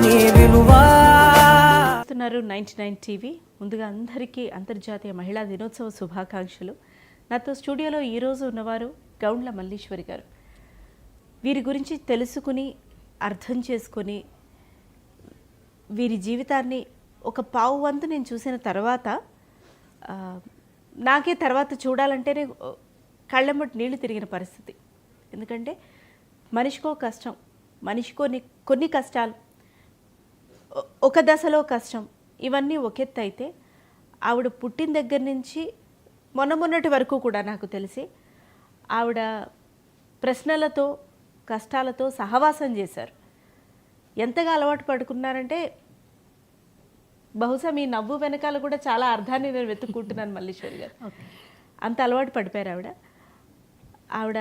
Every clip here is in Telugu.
నీ విలువా. 99 టీవీ ముందుగా అందరికీ అంతర్జాతీయ మహిళా దినోత్సవ శుభాకాంక్షలు. నాతో స్టూడియోలో ఈరోజు ఉన్నవారు గౌండ్ల మల్లీశ్వరి గారు. వీరి గురించి తెలుసుకుని అర్థం చేసుకొని వీరి జీవితాన్ని ఒక పావు వంతు నేను చూసిన తర్వాత నాకే తర్వాత చూడాలంటేనే కళ్ళెమ్మటి నీళ్లు తిరిగిన పరిస్థితి. ఎందుకంటే మనిషికో కష్టం, మనిషికో కొన్ని కష్టాలు, ఒక దశలో కష్టం, ఇవన్నీ ఒకెత్తు అయితే ఆవిడ పుట్టిన దగ్గర నుంచి మొన్నటి వరకు కూడా నాకు తెలిసి ఆవిడ ప్రశ్నలతో కష్టాలతో సహవాసం చేశారు. ఎంతగా అలవాటు పడుకున్నారంటే బహుశా మీ నవ్వు వెనకాల కూడా చాలా అర్థాన్ని నేను వెతుక్కుంటున్నాను మల్లీశ్వరి గారు. అంత అలవాటు పడిపోయారు ఆవిడ. ఆవిడ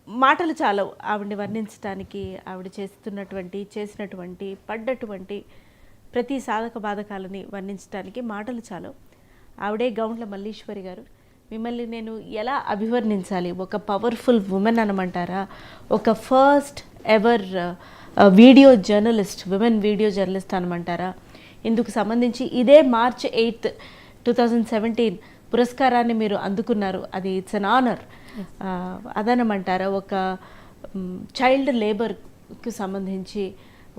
మాటలు చాలవు ఆవిడని వర్ణించడానికి. ఆవిడ చేసినటువంటి పడ్డటువంటి ప్రతి సాధక బాధకాలని వర్ణించడానికి మాటలు చాలవు. ఆవిడే గౌండ్ల మల్లీశ్వరి గారు. మిమ్మల్ని నేను ఎలా అభివర్ణించాలి? ఒక పవర్ఫుల్ ఉమెన్ అనమంటారా? ఒక first ever video journalist, women video journalist అనమంటారా? ఇందుకు సంబంధించి ఇదే March 8, 2017 పురస్కారాన్ని మీరు అందుకున్నారు. అది ఇట్స్ అన్ ఆనర్. అదనమంటారా? ఒక చైల్డ్ లేబర్కి సంబంధించి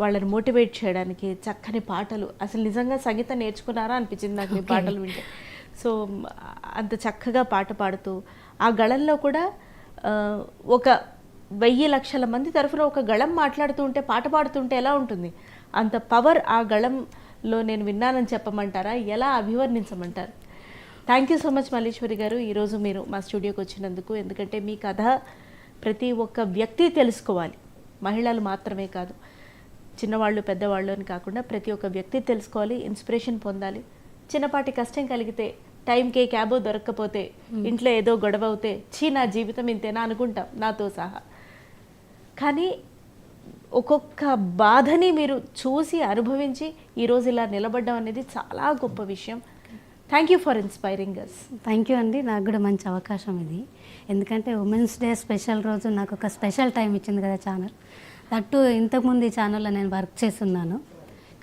వాళ్ళని మోటివేట్ చేయడానికి చక్కని పాటలు. అసలు నిజంగా సంగీతం నేర్చుకున్నారా అనిపించింది నాకు మీ పాటలు వింటే. సో అంత చక్కగా పాట పాడుతూ ఆ గళంలో కూడా ఒక 1000 లక్షల మంది తరఫున ఒక గళం మాట్లాడుతూ ఉంటే, పాట పాడుతుంటే ఎలా ఉంటుంది? అంత పవర్ ఆ గళంలో నేను విన్నానని చెప్పమంటారా? ఎలా అభివర్ణించమంటారు? Thank you so much Malleswari garu, ఈరోజు మీరు మా స్టూడియోకి వచ్చినందుకు. ఎందుకంటే మీ కథ ప్రతి ఒక్క వ్యక్తి తెలుసుకోవాలి. మహిళలు మాత్రమే కాదు, చిన్నవాళ్ళు పెద్దవాళ్ళు అని కాకుండా ప్రతి ఒక్క వ్యక్తి తెలుసుకోవాలి, ఇన్స్పిరేషన్ పొందాలి. చిన్నపాటి కష్టం కలిగితే, టైంకే క్యాబో దొరక్కపోతే, ఇంట్లో ఏదో గొడవ అవుతే, నా జీవితం ఇంతేనా అనుకుంటాం, నాతో సహా. కానీ ఒక్కొక్క బాధని మీరు చూసి అనుభవించి ఈరోజు ఇలా నిలబడడం అనేది చాలా గొప్ప విషయం. Thank you for inspiring us. Thank you అండి, నాకు కూడా మంచి అవకాశం ఇది. ఎందుకంటే ఉమెన్స్ డే స్పెషల్ రోజు నాకు ఒక స్పెషల్ టైం ఇచ్చింది కదా ఛానల్. దట్టు ఇంతకుముందు ఈ ఛానల్లో నేను వర్క్ చేస్తున్నాను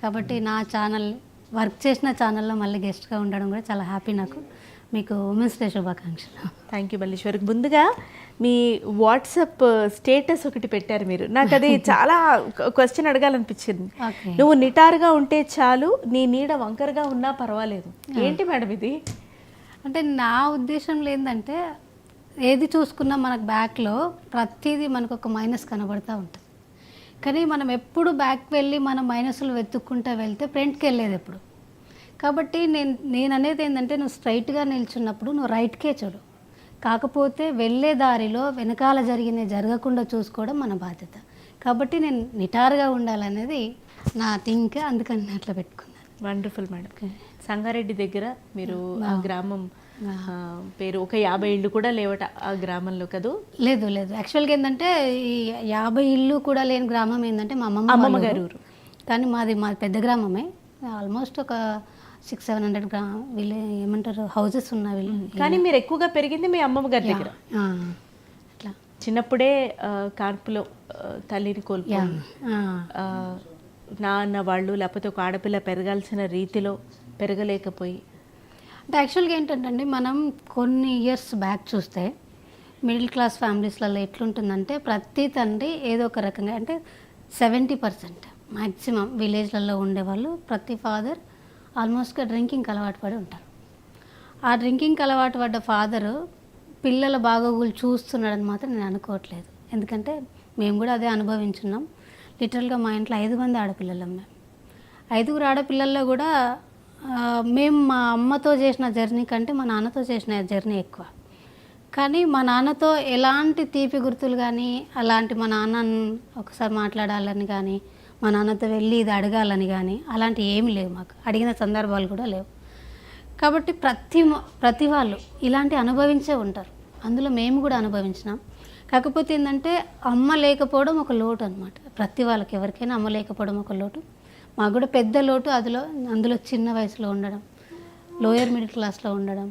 కాబట్టి నా ఛానల్ వర్క్ చేసిన ఛానల్లో మళ్ళీ గెస్ట్గా ఉండడం కూడా చాలా హ్యాపీ నాకు. మీకు ఉమెన్స్ డే శుభాకాంక్షలు. Thank you Malleswari. ముందుగా మీ వాట్సాప్ స్టేటస్ ఒకటి పెట్టారు మీరు. నాకు అది చాలా క్వశ్చన్ అడగాలనిపించింది. నువ్వు నిటారుగా ఉంటే చాలు, నీ నీడ వంకరగా ఉన్నా పర్వాలేదు. ఏంటి మేడం ఇది? అంటే నా ఉద్దేశంలో ఏంటంటే, ఏది చూసుకున్నా మనకు బ్యాక్లో ప్రతిదీ మనకు ఒక మైనస్ కనబడుతూ ఉంటుంది. కానీ మనం ఎప్పుడు బ్యాక్ వెళ్ళి మన మైనస్లు వెతుక్కుంటూ వెళ్తే ఫ్రంట్కి వెళ్ళేది ఎప్పుడు. కాబట్టి నేను అనేది ఏంటంటే, నువ్వు స్ట్రైట్గా నిల్చున్నప్పుడు నువ్వు రైట్కే చూడు. కాకపోతే వెళ్ళే దారిలో వెనకాల జరగకుండా చూసుకోవడం మన బాధ్యత. కాబట్టి నేను నిటారుగా ఉండాలనేది నా థింక్, అందుకని అట్లా పెట్టుకున్నాను. Wonderful madam. సంగారెడ్డి దగ్గర మీరు ఆ గ్రామం పేరు, ఒక 50 ఇళ్ళు కూడా లేవట ఆ గ్రామంలో కదూ? లేదు, యాక్చువల్గా ఏంటంటే ఈ 50 ఇళ్ళు కూడా లేని గ్రామం ఏంటంటే మా అమ్మమ్మ గారు ఊరు. కానీ మాది పెద్ద గ్రామమే. ఆల్మోస్ట్ ఒక 600-700 ఏమంటారు హౌజెస్ ఉన్నవి. కానీ మీరు ఎక్కువగా పెరిగింది మీ అమ్మమ్మ గారి దగ్గర. అట్లా చిన్నప్పుడే కాన్పులో తల్లిని కోల్పోయాను. నాన్న వాళ్ళు లేకపోతే ఒక ఆడపిల్ల పెరగాల్సిన రీతిలో పెరగలేకపోయి. అంటే యాక్చువల్గా ఏంటంటే, మనం కొన్ని ఇయర్స్ బ్యాక్ చూస్తే మిడిల్ క్లాస్ ఫ్యామిలీస్లలో ఎట్లుంటుందంటే, ప్రతి తండ్రి ఏదో ఒక రకంగా, అంటే 70% మ్యాక్సిమం విలేజ్లలో ఉండేవాళ్ళు ప్రతి ఫాదర్ ఆల్మోస్ట్గా డ్రింకింగ్కి అలవాటు పడి ఉంటారు. ఆ డ్రింకింగ్కి అలవాటు పడ్డ ఫాదరు పిల్లల బాగోగులు చూస్తున్నాడని మాత్రం నేను అనుకోవట్లేదు. ఎందుకంటే మేము కూడా అదే అనుభవించున్నాం. లిటరల్గా మా ఇంట్లో 5 మంది ఆడపిల్లలం. మేము 5 ఆడపిల్లల్లో కూడా మేము మా అమ్మతో చేసిన జర్నీ కంటే మా నాన్నతో చేసిన జర్నీ ఎక్కువ. కానీ మా నాన్నతో ఎలాంటి తీపి గుర్తులు కానీ, అలాంటి మా నాన్నను ఒకసారి మాట్లాడాలని కానీ, మా నాన్నతో వెళ్ళి ఇది అడగాలని కానీ అలాంటి ఏమి లేవు. మాకు అడిగిన సందర్భాలు కూడా లేవు. కాబట్టి ప్రతి వాళ్ళు ఇలాంటి అనుభవించే ఉంటారు. అందులో మేము కూడా అనుభవించినాం. కాకపోతే ఏంటంటే, అమ్మ లేకపోవడం ఒక లోటు అనమాట. ప్రతి వాళ్ళకి ఎవరికైనా అమ్మ లేకపోవడం ఒక లోటు. మాకు కూడా పెద్ద లోటు. అందులో చిన్న వయసులో ఉండడం, లోయర్ మిడిల్ క్లాస్లో ఉండడం.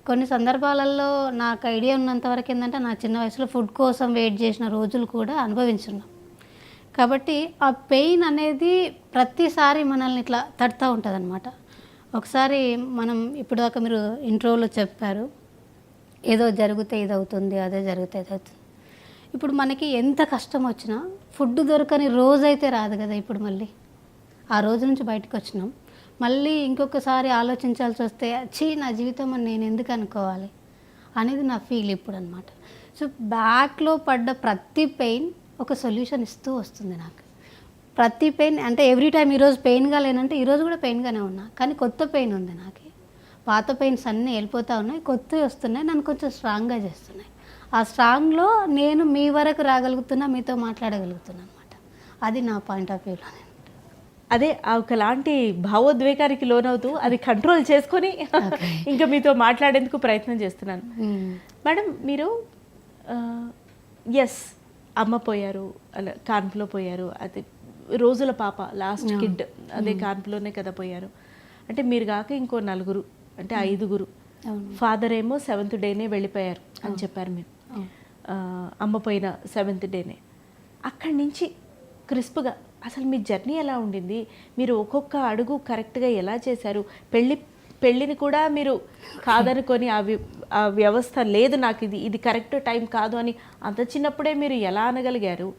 కొన్ని సందర్భాలలో నాకు ఐడియా ఉన్నంతవరకు ఏంటంటే, నా చిన్న వయసులో ఫుడ్ కోసం వెయిట్ చేసిన రోజులు కూడా అనుభవించున్నాం. కాబట్టి ఆ పెయిన్ అనేది ప్రతిసారి మనల్ని ఇట్లా తడుతూ ఉంటుంది అనమాట. ఒకసారి మనం ఇప్పుడు దాకా మీరు ఇంట్రోలో చెప్పారు, ఏదో జరిగితే ఇది అవుతుంది, అదే జరిగితే ఇది అవుతుంది. ఇప్పుడు మనకి ఎంత కష్టం వచ్చినా ఫుడ్ దొరకని రోజైతే రాదు కదా. ఇప్పుడు మళ్ళీ ఆ రోజు నుంచి బయటకు వచ్చినాం, మళ్ళీ ఇంకొకసారి ఆలోచించాల్సి వస్తే నా జీవితం అని నేను ఎందుకు అనుకోవాలి అనేది నా ఫీల్ ఇప్పుడు అనమాట. సో బ్యాక్లో పడ్డ ప్రతి పెయిన్ ఒక సొల్యూషన్ ఇస్తూ వస్తుంది నాకు. ప్రతి పెయిన్ అంటే ఎవ్రీ టైం ఈరోజు పెయిన్గా లేనంటే ఈరోజు కూడా పెయిన్గానే ఉన్నా, కానీ కొత్త పెయిన్ ఉంది నాకు. పాత పెయిన్స్ అన్నీ వెళ్ళిపోతూ ఉన్నాయి, కొత్తవి వస్తున్నాయి, నన్ను కొంచెం స్ట్రాంగ్గా చేస్తున్నాయి. ఆ స్ట్రాంగ్లో నేను మీ వరకు రాగలుగుతున్నా, మీతో మాట్లాడగలుగుతున్నా అనమాట. అది నా పాయింట్ ఆఫ్ వ్యూలో. అదే ఒకలాంటి భావోద్వేగానికి లోనవుతూ అది కంట్రోల్ చేసుకొని ఇంకా మీతో మాట్లాడేందుకు ప్రయత్నం చేస్తున్నాను. మేడం, మీరు ఎస్ అమ్మ పోయారు, అలా కాన్పులో పోయారు, అది రోజుల పాప లాస్ట్ కిడ్ అదే కాన్పులోనే కదా పోయారు. అంటే మీరు కాక ఇంకో 4 అంటే 5. ఫాదర్ ఏమో 7th డేనే వెళ్ళిపోయారు అని చెప్పారు మీరు. అమ్మ పోయిన 7th డేనే. అక్కడి నుంచి క్రిస్ప్గా అసలు మీ జర్నీ ఎలా ఉండింది? మీరు ఒక్కొక్క అడుగు కరెక్ట్గా ఎలా చేశారు? పెళ్ళిని కూడా మీరు కాదనుకొని ఆ వ్యవస్థ లేదు, నాకు ఇది కరెక్ట్ టైం కాదు అని అంత చిన్నప్పుడే మీరు ఎలా అనగలిగారు?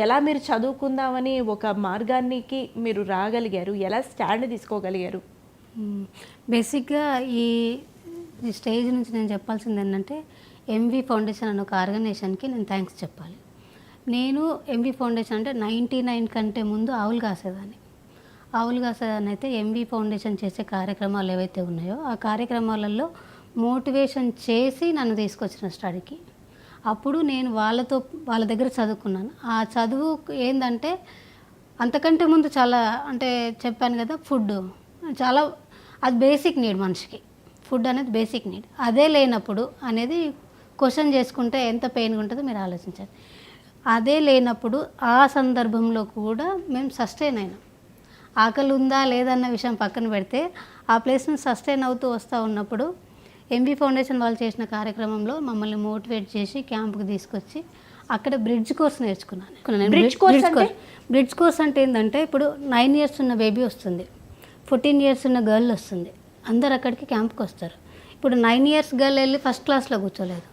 ఎలా మీరు చదువుకుందామని ఒక మార్గానికి మీరు రాగలిగారు? ఎలా స్టాండ్ తీసుకోగలిగారు? బేసిక్గా ఈ స్టేజ్ నుంచి నేను చెప్పాల్సింది ఏంటంటే, ఎంవి ఫౌండేషన్ అనే ఒక ఆర్గనైజేషన్కి నేను థ్యాంక్స్ చెప్పాలి. నేను ఎంవి ఫౌండేషన్ అంటే 99 కంటే ముందు ఆవులు కాసేదాన్ని అయితే ఎంవి ఫౌండేషన్ చేసే కార్యక్రమాలు ఏవైతే ఉన్నాయో ఆ కార్యక్రమాలలో మోటివేషన్ చేసి నన్ను తీసుకొచ్చిన స్టడీకి. అప్పుడు నేను వాళ్ళ దగ్గర చదువుకున్నాను. ఆ చదువు ఏంటంటే అంతకంటే ముందు చాలా అంటే చెప్పాను కదా, ఫుడ్ చాలా అది బేసిక్ నీడ్ మనిషికి. ఫుడ్ అనేది బేసిక్ నీడ్. అదే లేనప్పుడు అనేది క్వశ్చన్ చేసుకుంటే ఎంత పెయిన్గా ఉంటుందో మీరు ఆలోచించాలి. అదే లేనప్పుడు ఆ సందర్భంలో కూడా మేము సస్టైన్ అయినాం. ఆకలి ఉందా లేదన్న విషయం పక్కన పెడితే ఆ ప్లేస్ని సస్టైన్ అవుతూ వస్తూ ఉన్నప్పుడు ఎంబీ ఫౌండేషన్ వాళ్ళు చేసిన కార్యక్రమంలో మమ్మల్ని మోటివేట్ చేసి క్యాంప్కి తీసుకొచ్చి అక్కడ బ్రిడ్జ్ కోర్స్ నేర్చుకున్నాను. బ్రిడ్జ్ కోర్స్ అంటే ఏంటంటే, ఇప్పుడు 9 years ఉన్న బేబీ వస్తుంది, 14 years ఉన్న గర్ల్ వస్తుంది, అందరు అక్కడికి క్యాంప్కి వస్తారు. ఇప్పుడు 9 years గర్ల్ వెళ్ళి ఫస్ట్ క్లాస్లో కూర్చోలేదు,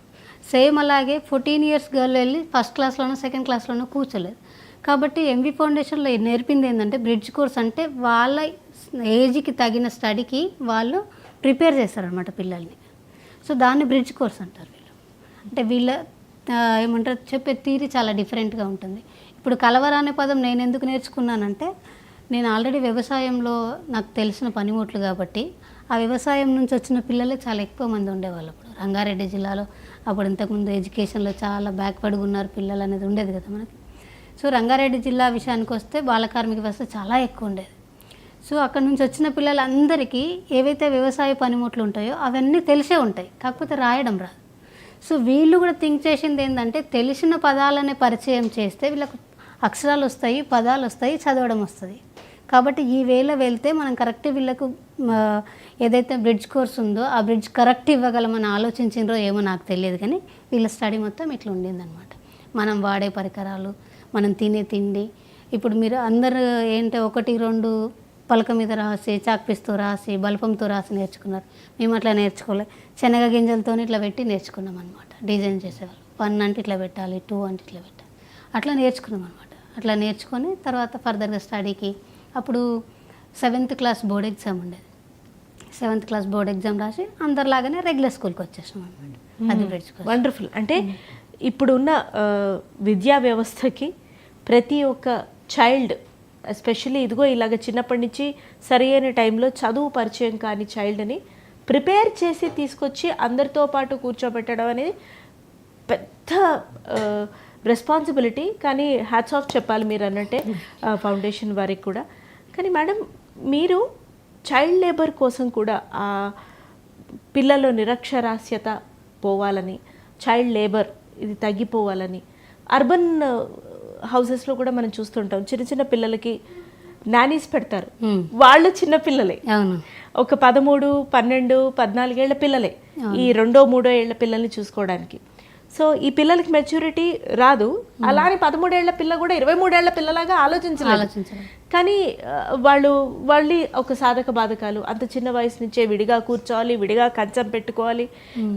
సేమ్ అలాగే 14 years గర్ల్ వెళ్ళి ఫస్ట్ క్లాస్లోనో సెకండ్ క్లాస్లోనో కూర్చోలేదు. కాబట్టి ఎంబీ ఫౌండేషన్లో నేర్పింది ఏంటంటే, బ్రిడ్జ్ కోర్స్ అంటే వాళ్ళ ఏజ్కి తగిన స్టడీకి వాళ్ళు ప్రిపేర్ చేస్తారనమాట పిల్లల్ని. సో దాన్ని బ్రిడ్జ్ కోర్స్ అంటారు వీళ్ళు. అంటే వీళ్ళ ఏమంటారు చెప్పే తీరి చాలా డిఫరెంట్గా ఉంటుంది. ఇప్పుడు కలవర అనే పదం నేను ఎందుకు నేర్చుకున్నానంటే, నేను ఆల్రెడీ వ్యవసాయంలో నాకు తెలిసిన పనిముట్లు కాబట్టి ఆ వ్యవసాయం నుంచి వచ్చిన పిల్లలే చాలా ఎక్కువ మంది ఉండేవాళ్ళు. అప్పుడు రంగారెడ్డి జిల్లాలో అప్పుడు ఇంతకుముందు ఎడ్యుకేషన్లో చాలా బ్యాక్వర్డ్గా ఉన్నారు పిల్లలు అనేది ఉండేది కదా మనకి. సో రంగారెడ్డి జిల్లా విషయానికి వస్తే బాల కార్మిక వ్యవస్థ చాలా ఎక్కువ ఉండేది. సో అక్కడ నుంచి వచ్చిన పిల్లలందరికీ ఏవైతే వ్యవసాయ పనిముట్లు ఉంటాయో అవన్నీ తెలిసే ఉంటాయి, కాకపోతే రాయడం రాదు. సో వీళ్ళు కూడా థింక్ చేసింది ఏంటంటే, తెలిసిన పదాలనే పరిచయం చేస్తే వీళ్ళకు అక్షరాలు వస్తాయి, పదాలు వస్తాయి, చదవడం వస్తుంది. కాబట్టి ఈ వేళ వెళ్తే మనం కరెక్ట్ వీళ్ళకు ఏదైతే బ్రిడ్జ్ కోర్స్ ఉందో ఆ బ్రిడ్జ్ కరెక్ట్ ఇవ్వగలమని ఆలోచించిండ్రో ఏమో నాకు తెలియదు, కానీ వీళ్ళ స్టడీ మొత్తం ఇట్లా ఉండిందనమాట. మనం వాడే పరికరాలు, మనం తినే తిండి. ఇప్పుడు మీరు అందరూ ఏంటంటే 1, 2 పలక మీద రాసి, చాక్పీస్తో రాసి, బల్పంతో రాసి నేర్చుకున్నారు. మేము అట్లా నేర్చుకోలే, శనగ గింజలతో ఇట్లా పెట్టి నేర్చుకున్నాం అనమాట. డిజైన్ చేసేవాళ్ళు 1 అంటే ఇట్లా పెట్టాలి, 2 అంటే ఇట్లా పెట్టాలి, అట్లా నేర్చుకున్నాం అనమాట. అట్లా నేర్చుకొని తర్వాత ఫర్దర్గా స్టడీకి అప్పుడు 7th క్లాస్ బోర్డ్ ఎగ్జామ్ ఉండేది. 7th క్లాస్ బోర్డ్ ఎగ్జామ్ రాసి అందరిలాగానే రెగ్యులర్ స్కూల్కి వచ్చేసాం అనమాట. అది వండర్ఫుల్. అంటే ఇప్పుడున్న విద్యా వ్యవస్థకి ప్రతి ఒక్క చైల్డ్, ఎస్పెషల్లీ ఇదిగో ఇలాగ చిన్నప్పటి నుంచి సరి అయిన టైంలో చదువు పరిచయం కాని చైల్డ్ని ప్రిపేర్ చేసి తీసుకొచ్చి అందరితో పాటు కూర్చోబెట్టడం అనేది పెద్ద రెస్పాన్సిబిలిటీ. కానీ హ్యాట్స్ ఆఫ్ చెప్పాలి మీరు అన్నట్టే ఫౌండేషన్ వారికి కూడా. కానీ మేడం, మీరు చైల్డ్ లేబర్ కోసం కూడా ఆ పిల్లల్లో నిరక్షరాస్యత పోవాలని, చైల్డ్ లేబర్ ఇది తగ్గిపోవాలని అర్బన్ హౌసెస్లో కూడా మనం చూస్తుంటాం. చిన్న చిన్న పిల్లలకి నానీస్ పెడతారు, వాళ్ళు చిన్న పిల్లలే, ఒక 13, 12, 14 ఏళ్ల పిల్లలే, ఈ 2, 3 ఏళ్ల పిల్లల్ని చూసుకోవడానికి. సో ఈ పిల్లలకి మెచ్యూరిటీ రాదు, అలా అని 13 ఏళ్ల పిల్ల కూడా 23 ఏళ్ల పిల్లలాగా ఆలోచించలేదు. కానీ వాళ్ళు ఒక సాధక బాధకాలు అంత చిన్న వయసు నుంచే విడిగా కూర్చోవాలి, విడిగా కంచం పెట్టుకోవాలి,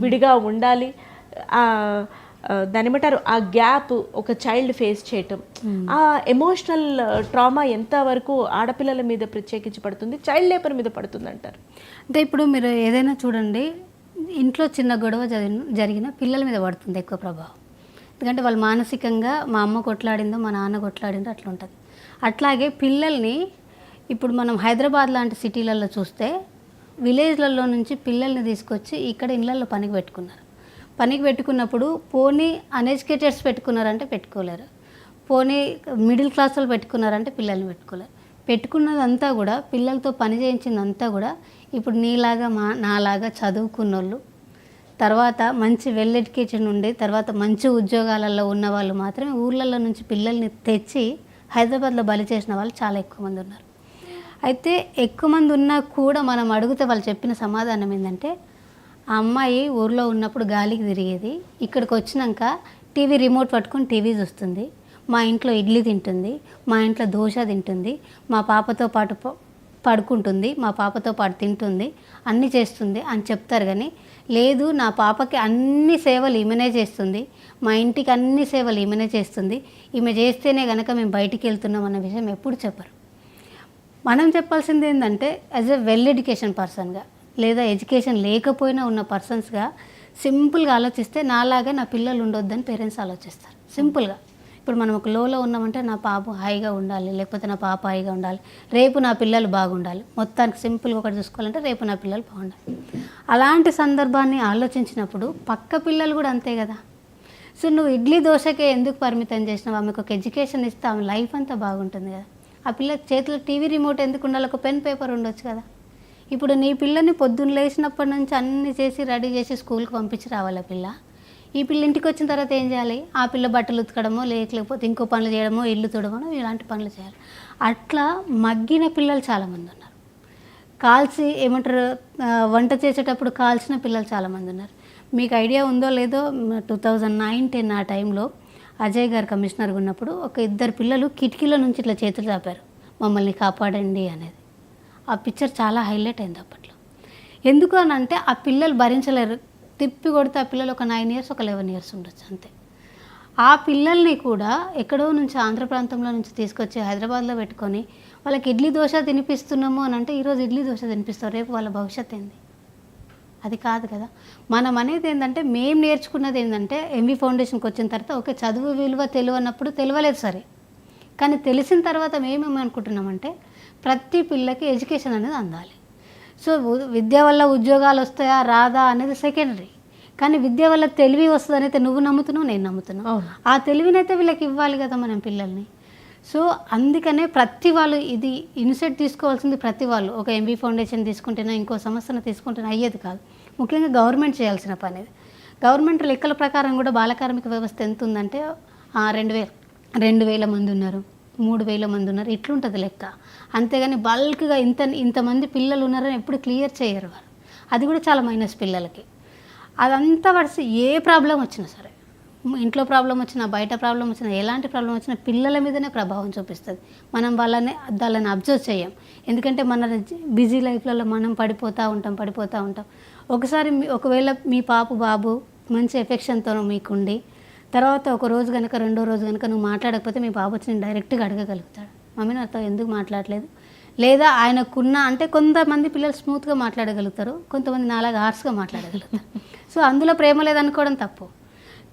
విడిగా ఉండాలి. దాని ఏమంటారు, ఆ గ్యాప్ ఒక చైల్డ్ ఫేస్ చేయటం, ఆ ఎమోషనల్ ట్రామా ఎంతవరకు ఆడపిల్లల మీద ప్రత్యేకించి పడుతుంది, చైల్డ్ లేబర్ మీద పడుతుంది అంటారు? అంటే ఇప్పుడు మీరు ఏదైనా చూడండి, ఇంట్లో చిన్న గొడవ జరిగిన పిల్లల మీద పడుతుంది ఎక్కువ ప్రభావం. ఎందుకంటే వాళ్ళు మానసికంగా మా అమ్మ కొట్లాడిందో మా నాన్న కొట్లాడిందో అట్లా ఉంటుంది. అట్లాగే పిల్లల్ని ఇప్పుడు మనం హైదరాబాద్ లాంటి సిటీలలో చూస్తే విలేజ్లలో నుంచి పిల్లల్ని తీసుకొచ్చి ఇక్కడ ఇళ్ళల్లో పనికి పెట్టుకున్నారు. పనికి పెట్టుకున్నప్పుడు పోనీ అన్ఎడ్యుకేటెడ్స్ పెట్టుకున్నారంటే పెట్టుకోలేరు, పోనీ మిడిల్ క్లాస్ వాళ్ళు పెట్టుకున్నారంటే పిల్లల్ని పెట్టుకోలేరు. పెట్టుకున్నదంతా కూడా పిల్లలతో పని చేయించిందంతా కూడా ఇప్పుడు నీలాగా నాలాగా చదువుకున్నోళ్ళు, తర్వాత మంచి వెల్ ఎడ్యుకేషన్ ఉండి తర్వాత మంచి ఉద్యోగాలలో ఉన్న వాళ్ళు మాత్రమే ఊర్లలో నుంచి పిల్లల్ని తెచ్చి హైదరాబాద్లో బలి చేసిన వాళ్ళు చాలా ఎక్కువ మంది ఉన్నారు. అయితే ఎక్కువ మంది ఉన్నా కూడా మనం అడిగితే వాళ్ళు చెప్పిన సమాధానం ఏంటంటే, ఆ అమ్మాయి ఊర్లో ఉన్నప్పుడు గాలికి తిరిగేది, ఇక్కడికి వచ్చినాక టీవీ రిమోట్ పట్టుకొని టీవీ చూస్తుంది, మా ఇంట్లో ఇడ్లీ తింటుంది, మా ఇంట్లో దోశ తింటుంది, మా పాపతో పాటు పడుకుంటుంది, మా పాపతో పాటు తింటుంది, అన్నీ చేస్తుంది అని చెప్తారు. కానీ లేదు, నా పాపకి అన్ని సేవలు ఈమెనే చేస్తుంది, మా ఇంటికి అన్ని సేవలు ఈమెనే చేస్తుంది, ఈమె చేస్తేనే కనుక మేము బయటికి వెళ్తున్నాం అన్న విషయం ఎప్పుడు చెప్పరు. మనం చెప్పాల్సింది ఏంటంటే, యాజ్ ఎ వెల్ ఎడ్యుకేషన్ పర్సన్గా లేదా ఎడ్యుకేషన్ లేకపోయినా ఉన్న పర్సన్స్గా సింపుల్గా ఆలోచిస్తే నాలాగా నా పిల్లలు ఉండొద్దని పేరెంట్స్ ఆలోచిస్తారు సింపుల్గా. ఇప్పుడు మనం ఒక లోలో ఉన్నామంటే నా పాప హాయిగా ఉండాలి, లేకపోతే నా పాప హాయిగా ఉండాలి, రేపు నా పిల్లలు బాగుండాలి, మొత్తానికి సింపుల్గా ఒకటి చూసుకోవాలంటే రేపు నా పిల్లలు బాగుండాలి. అలాంటి సందర్భాన్ని ఆలోచించినప్పుడు పక్క పిల్లలు కూడా అంతే కదా. సో నువ్వు ఇడ్లీ దోశకే ఎందుకు పరిమితం చేసినావు, ఆమెకు ఒక ఎడ్యుకేషన్ ఇస్తే ఆమె లైఫ్ అంతా బాగుంటుంది కదా. ఆ పిల్ల చేతిలో టీవీ రిమోట్ ఎందుకు ఉండాలి, ఒక పెన్ పేపర్ ఉండొచ్చు కదా. ఇప్పుడు నీ పిల్లని పొద్దున్న లేచినప్పటి నుంచి అన్నీ చేసి రెడీ చేసి స్కూల్కి పంపించి రావాలి ఆ పిల్ల. ఈ పిల్ల ఇంటికి వచ్చిన తర్వాత ఏం చేయాలి, ఆ పిల్ల బట్టలు ఉతకడమో లేకపోతే ఇంకో పనులు చేయడమో ఇల్లు తుడమో ఇలాంటి పనులు చేయాలి. అట్లా మగ్గిన పిల్లలు చాలామంది ఉన్నారు. కాల్చి ఏమంటారు, వంట చేసేటప్పుడు కాల్చిన పిల్లలు చాలామంది ఉన్నారు. మీకు ఐడియా ఉందో లేదో, 2009-10 ఆ టైంలో అజయ్ గారు కమిషనర్గా ఉన్నప్పుడు ఒక 2 పిల్లలు కిటికీలో నుంచి ఇట్లా చేతులు చాపారు, మమ్మల్ని కాపాడండి అనేది. ఆ పిక్చర్ చాలా హైలైట్ అయింది అప్పట్లో. ఎందుకు అని అంటే ఆ పిల్లలు భరించలేరు, తిప్పి కొడితే ఆ పిల్లలు ఒక 9 years ఒక 11 years ఉండొచ్చు అంతే. ఆ పిల్లల్ని కూడా ఎక్కడో నుంచి ఆంధ్ర ప్రాంతంలో నుంచి తీసుకొచ్చి హైదరాబాద్లో పెట్టుకొని వాళ్ళకి ఇడ్లీ దోశ తినిపిస్తున్నాము అని అంటే ఈరోజు ఇడ్లీ దోశ తినిపిస్తారు, రేపు వాళ్ళ భవిష్యత్ ఏంది? అది కాదు కదా. మనం అనేది ఏంటంటే, మేము నేర్చుకున్నది ఏంటంటే ఎంవి ఫౌండేషన్కి వచ్చిన తర్వాత ఓకే చదువు విలువ తెలియనప్పుడు తెలియలేదు సరే, కానీ తెలిసిన తర్వాత మేమేమనుకుంటున్నామంటే ప్రతి పిల్లకి ఎడ్యుకేషన్ అనేది అందాలి. సో విద్య వల్ల ఉద్యోగాలు వస్తాయా రాదా అనేది సెకండరీ, కానీ విద్య వల్ల తెలివి వస్తుంది అయితే నువ్వు నమ్ముతున్నావు, నేను నమ్ముతున్నావు. ఆ తెలివినైతే వీళ్ళకి ఇవ్వాలి కదా మనం పిల్లల్ని. సో అందుకనే ప్రతి వాళ్ళు ఇది ఇనిషియేట్ తీసుకోవాల్సింది. ప్రతి వాళ్ళు ఒక ఎంబీ ఫౌండేషన్ తీసుకుంటేనే ఇంకో సంస్థను తీసుకుంటేనే అయ్యేది కాదు, ముఖ్యంగా గవర్నమెంట్ చేయాల్సిన పని ఇది. గవర్నమెంట్ లెక్కల ప్రకారం కూడా బాల కార్మిక వ్యవస్థ ఎంత ఉందంటే 2,000 మంది ఉన్నారు, 3,000 మంది ఉన్నారు, ఇట్లుంటుంది లెక్క. అంతేగాని బల్క్గా ఇంతమంది పిల్లలు ఉన్నారని ఎప్పుడు క్లియర్ చేయరు వారు. అది కూడా చాలా మైనస్ పిల్లలకి. అదంతా వడిసి ఏ ప్రాబ్లం వచ్చినా సరే, ఇంట్లో ప్రాబ్లం వచ్చినా బయట ప్రాబ్లం వచ్చినా ఎలాంటి ప్రాబ్లం వచ్చినా పిల్లల మీదనే ప్రభావం చూపిస్తుంది. మనం వాళ్ళని అబ్జర్వ్ చేయం, ఎందుకంటే మన బిజీ లైఫ్లలో మనం పడిపోతూ ఉంటాం. ఒకవేళ మీ బాబు మంచి ఎఫెక్షన్తో మీకుండి తర్వాత ఒక రోజు కనుక 2వ రోజు కనుక నువ్వు మాట్లాడకపోతే మీ బాబు వచ్చి నేను డైరెక్ట్గా అడగగలుగుతాడు, మమ్మీ నాతో ఎందుకు మాట్లాడలేదు, లేదా ఆయనకున్న అంటే కొంతమంది పిల్లలు స్మూత్గా మాట్లాడగలుగుతారు, కొంతమంది నాలాగా హార్స్గా మాట్లాడగలుగుతారు. సో అందులో ప్రేమ లేదనుకోవడం తప్పు.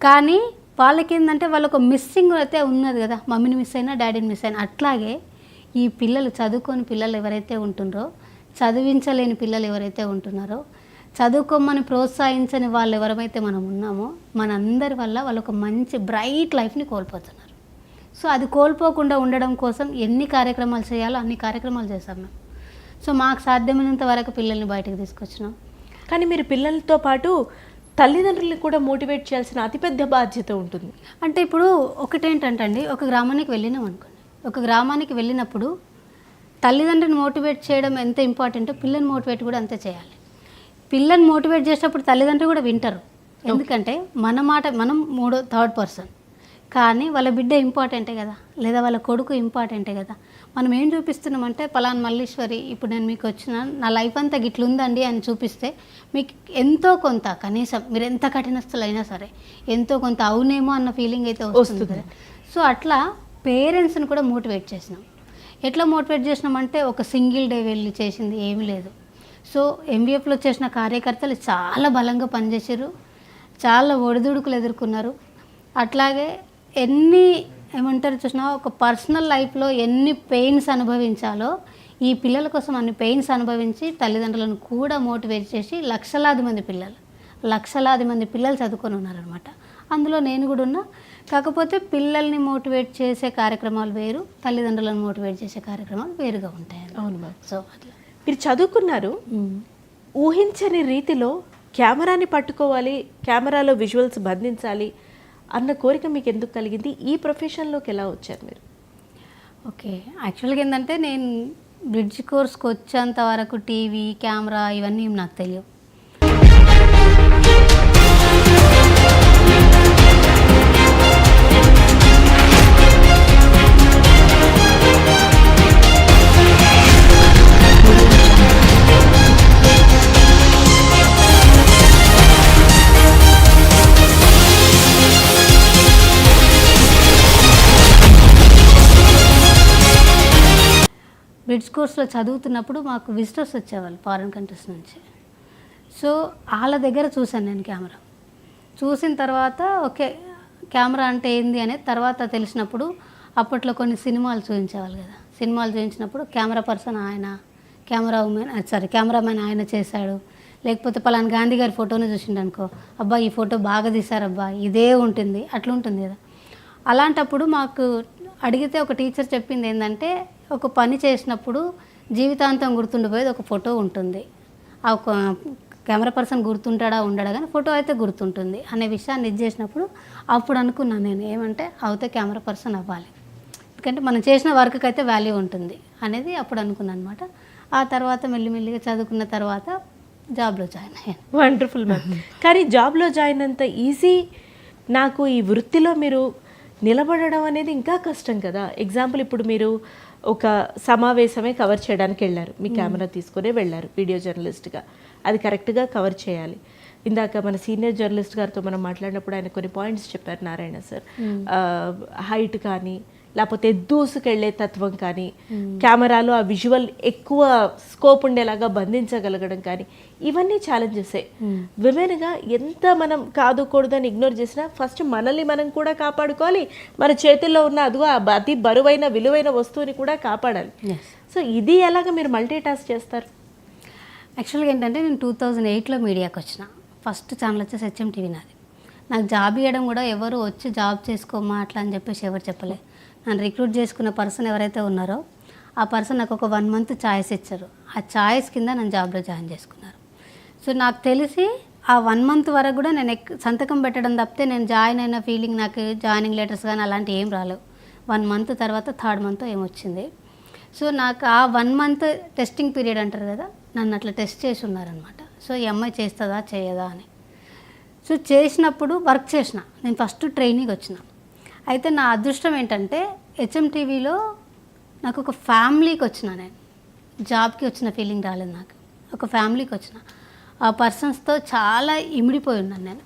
కానీ వాళ్ళకి ఏంటంటే వాళ్ళకు మిస్సింగ్ అయితే ఉన్నది కదా, మమ్మీని మిస్ అయినా డాడీని మిస్ అయినా. అట్లాగే ఈ పిల్లలు చదువుకొని పిల్లలు ఎవరైతే ఉంటున్నారో, చదివించలేని పిల్లలు ఎవరైతే ఉంటున్నారో, చదువుకోమని ప్రోత్సహించని వాళ్ళు ఎవరైతే మనం ఉన్నామో మనందరి వల్ల వాళ్ళు ఒక మంచి బ్రైట్ లైఫ్ని కోల్పోతున్నారు. సో అది కోల్పోకుండా ఉండడం కోసం ఎన్ని కార్యక్రమాలు చేయాలో అన్ని కార్యక్రమాలు చేస్తాం మేము. సో మాకు సాధ్యమైనంత వరకు పిల్లల్ని బయటకు తీసుకొచ్చినాం. కానీ మీరు పిల్లలతో పాటు తల్లిదండ్రులను కూడా మోటివేట్ చేయాల్సిన అతిపెద్ద బాధ్యత ఉంటుంది. అంటే ఇప్పుడు ఒకటేంటంటే అండి, ఒక గ్రామానికి వెళ్ళినాం అనుకోండి, ఒక గ్రామానికి వెళ్ళినప్పుడు తల్లిదండ్రులను మోటివేట్ చేయడం ఎంత ఇంపార్టెంటో పిల్లల్ని మోటివేట్ కూడా అంతే చేయాలి. పిల్లల్ని మోటివేట్ చేసేటప్పుడు తల్లిదండ్రులు కూడా వింటారు. ఎందుకంటే మన మాట మనం థర్డ్ పర్సన్, కానీ వాళ్ళ బిడ్డ ఇంపార్టెంటే కదా, లేదా వాళ్ళ కొడుకు ఇంపార్టెంటే కదా. మనం ఏం చూపిస్తున్నామంటే పలానా మల్లీశ్వరి ఇప్పుడు నేను మీకు వచ్చిన నా లైఫ్ అంతా గిట్లుందండి అని చూపిస్తే మీకు ఎంతో కొంత, కనీసం మీరు ఎంత కఠినస్తులైనా సరే ఎంతో కొంత అవునేమో అన్న ఫీలింగ్ అయితే వస్తుంది కదా. సో అట్లా పేరెంట్స్ని కూడా మోటివేట్ చేసినాం. ఎట్లా మోటివేట్ చేసినామంటే ఒక సింగిల్ డే వెళ్ళి చేసింది ఏమీ లేదు. సో ఎంబీఎఫ్లో చేసిన కార్యకర్తలు చాలా బలంగా పనిచేసారు, చాలా ఒడిదుడుకులు ఎదుర్కొన్నారు. అట్లాగే ఎన్ని ఏమంటారు చూసినా ఒక పర్సనల్ లైఫ్లో ఎన్ని పెయిన్స్ అనుభవించాలో ఈ పిల్లల కోసం అన్ని పెయిన్స్ అనుభవించి తల్లిదండ్రులను కూడా మోటివేట్ చేసి లక్షలాది మంది పిల్లలు చదువుకొని ఉన్నారనమాట. అందులో నేను కూడా ఉన్నా. కాకపోతే పిల్లల్ని మోటివేట్ చేసే కార్యక్రమాలు వేరు, తల్లిదండ్రులను మోటివేట్ చేసే కార్యక్రమాలు వేరుగా ఉంటాయి. అవును మ్యామ్. సో అట్లా మీరు చదువుకున్నారు, ఊహించని రీతిలో కెమెరాని పట్టుకోవాలి, కెమెరాలో విజువల్స్ బంధించాలి అన్న కోరిక మీకు ఎందుకు కలిగింది? ఈ ప్రొఫెషన్లోకి ఎలా వచ్చారు మీరు? ఓకే, యాక్చువల్గా ఏంటంటే నేను బ్రిడ్జ్ కోర్స్కి వచ్చేంత వరకు టీవీ, కెమెరా ఇవన్నీ నాకు తెలియవు. బ్రిడ్జ్ కోర్స్లో చదువుతున్నప్పుడు మాకు విజిటర్స్ వచ్చేవాళ్ళు ఫారిన్ కంట్రీస్ నుంచి. సో వాళ్ళ దగ్గర చూశాను నేను కెమెరా. చూసిన తర్వాత ఓకే కెమెరా అంటే ఏంది అనేది తర్వాత తెలిసినప్పుడు, అప్పట్లో కొన్ని సినిమాలు చూపించేవాళ్ళు కదా, సినిమాలు చూపించినప్పుడు కెమెరా పర్సన్ ఆయన, కెమెరామెన్ ఆయన చేశాడు, లేకపోతే పలానా గాంధీ గారి ఫోటోని చూసిండు అనుకో, అబ్బా ఈ ఫోటో బాగా తీశారబ్బా ఇదే ఉంటుంది, అట్లా ఉంటుంది కదా. అలాంటప్పుడు మాకు అడిగితే ఒక టీచర్ చెప్పింది ఏంటంటే, ఒక పని చేసినప్పుడు జీవితాంతం గుర్తుండిపోయేది ఒక ఫోటో ఉంటుంది, ఆ ఒక కెమెరా పర్సన్ గుర్తుంటాడా ఉండడా కానీ ఫోటో అయితే గుర్తుంటుంది అనే విషయాన్ని ఇది చేసినప్పుడు అప్పుడు అనుకున్నాను నేను ఏమంటే అవుతే కెమెరా పర్సన్ అవ్వాలి, ఎందుకంటే మనం చేసిన వర్క్కి అయితే వాల్యూ ఉంటుంది అనేది అప్పుడు అనుకున్నాను అనమాట. ఆ తర్వాత మెల్లిమెల్లిగా చదువుకున్న తర్వాత జాబ్లో జాయిన్ అయ్యాను. Wonderful ma'am. కానీ జాబ్లో జాయిన్ అంత ఈజీ, నాకు ఈ వృత్తిలో మీరు నిలబడడం అనేది ఇంకా కష్టం కదా. ఎగ్జాంపుల్ ఇప్పుడు మీరు ఒక సమావేశమే కవర్ చేయడానికి వెళ్ళారు, మీ కెమెరా తీసుకునే వెళ్ళారు వీడియో జర్నలిస్ట్గా, అది కరెక్ట్గా కవర్ చేయాలి. ఇందాక మన సీనియర్ జర్నలిస్ట్ గారితో మనం మాట్లాడినప్పుడు ఆయన కొన్ని పాయింట్స్ చెప్పారు నారాయణ సార్, హైట్ కానీ లేకపోతే దూసుకెళ్లే తత్వం కానీ, కెమెరాలో ఆ విజువల్ ఎక్కువ స్కోప్ ఉండేలాగా బంధించగలగడం కానీ, ఇవన్నీ ఛాలెంజెసే. విమెన్గా ఎంత మనం కాదుకూడదని ఇగ్నోర్ చేసినా ఫస్ట్ మనల్ని మనం కూడా కాపాడుకోవాలి, మన చేతుల్లో ఉన్న అదిగో అతి బరువైన విలువైన వస్తువుని కూడా కాపాడాలి. సో ఇది ఎలాగ మీరు మల్టీ టాస్క్ చేస్తారు? యాక్చువల్గా ఏంటంటే నేను 2008లో మీడియాకి వచ్చిన. ఫస్ట్ ఛానల్ వచ్చేసి హెచ్ఎం టీవీ నాది. నాకు జాబ్ ఇవ్వడం కూడా ఎవరు వచ్చి జాబ్ చేసుకోమా అట్లా అని చెప్పేసి ఎవరు చెప్పలేదు. నన్ను రిక్రూట్ చేసుకున్న పర్సన్ ఎవరైతే ఉన్నారో ఆ పర్సన్ నాకు ఒక 1 మంత్ ఛాయిస్ ఇచ్చారు. ఆ ఛాయిస్ కింద నన్ను జాబ్లో జాయిన్ చేసుకున్నారు. సో నాకు తెలిసి ఆ 1 మంత్ వరకు కూడా నేను సంతకం పెట్టడం తప్పితే నేను జాయిన్ అయిన ఫీలింగ్, నాకు జాయినింగ్ లెటర్స్ కానీ అలాంటివి ఏం రాలేవు. 1 మంత్ తర్వాత 3rd మంత్ ఏమొచ్చింది. సో నాకు ఆ 1 మంత్ టెస్టింగ్ పీరియడ్ అంటారు కదా, నన్ను అట్లా టెస్ట్ చేసి ఉన్నారనమాట. సో ఈ అమ్మాయి చేస్తుందా చేయదా అని. సో చేసినప్పుడు వర్క్ చేసిన, నేను ఫస్ట్ ట్రైనింగ్ వచ్చిన. అయితే నా అదృష్టం ఏంటంటే హెచ్ఎం టీవీలో నాకు ఒక ఫ్యామిలీకి వచ్చిన, నేను జాబ్కి వచ్చిన ఫీలింగ్ రాలేదు నాకు, ఒక ఫ్యామిలీకి వచ్చిన. ఆ పర్సన్స్తో చాలా ఇమిడిపోయి ఉన్నాను నేను.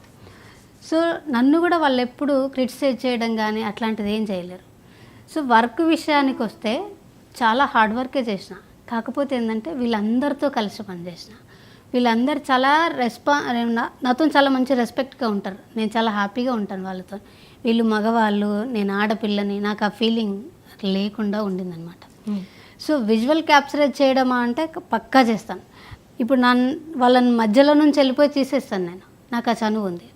సో నన్ను కూడా వాళ్ళు ఎప్పుడు క్రిటిసైజ్ చేయడం కానీ అట్లాంటిది ఏం చేయలేరు. సో వర్క్ విషయానికి వస్తే చాలా హార్డ్ వర్కే చేసిన. కాకపోతే ఏంటంటే వీళ్ళందరితో కలిసి పనిచేసిన, వీళ్ళందరూ చాలా నాతో చాలా మంచి రెస్పెక్ట్గా ఉంటారు, నేను చాలా హ్యాపీగా ఉంటాను వాళ్ళతో. వీళ్ళు మగవాళ్ళు, నేను ఆడపిల్లని, నాకు ఆ ఫీలింగ్ లేకుండా ఉండిందనమాట. సో విజువల్ క్యాప్చరేజ్ చేయడమా అంటే పక్కా చేస్తాను. ఇప్పుడు వాళ్ళని మధ్యలో నుంచి వెళ్ళిపోయి తీసేస్తాను నేను, నాకు ఆ చనువు ఉంది,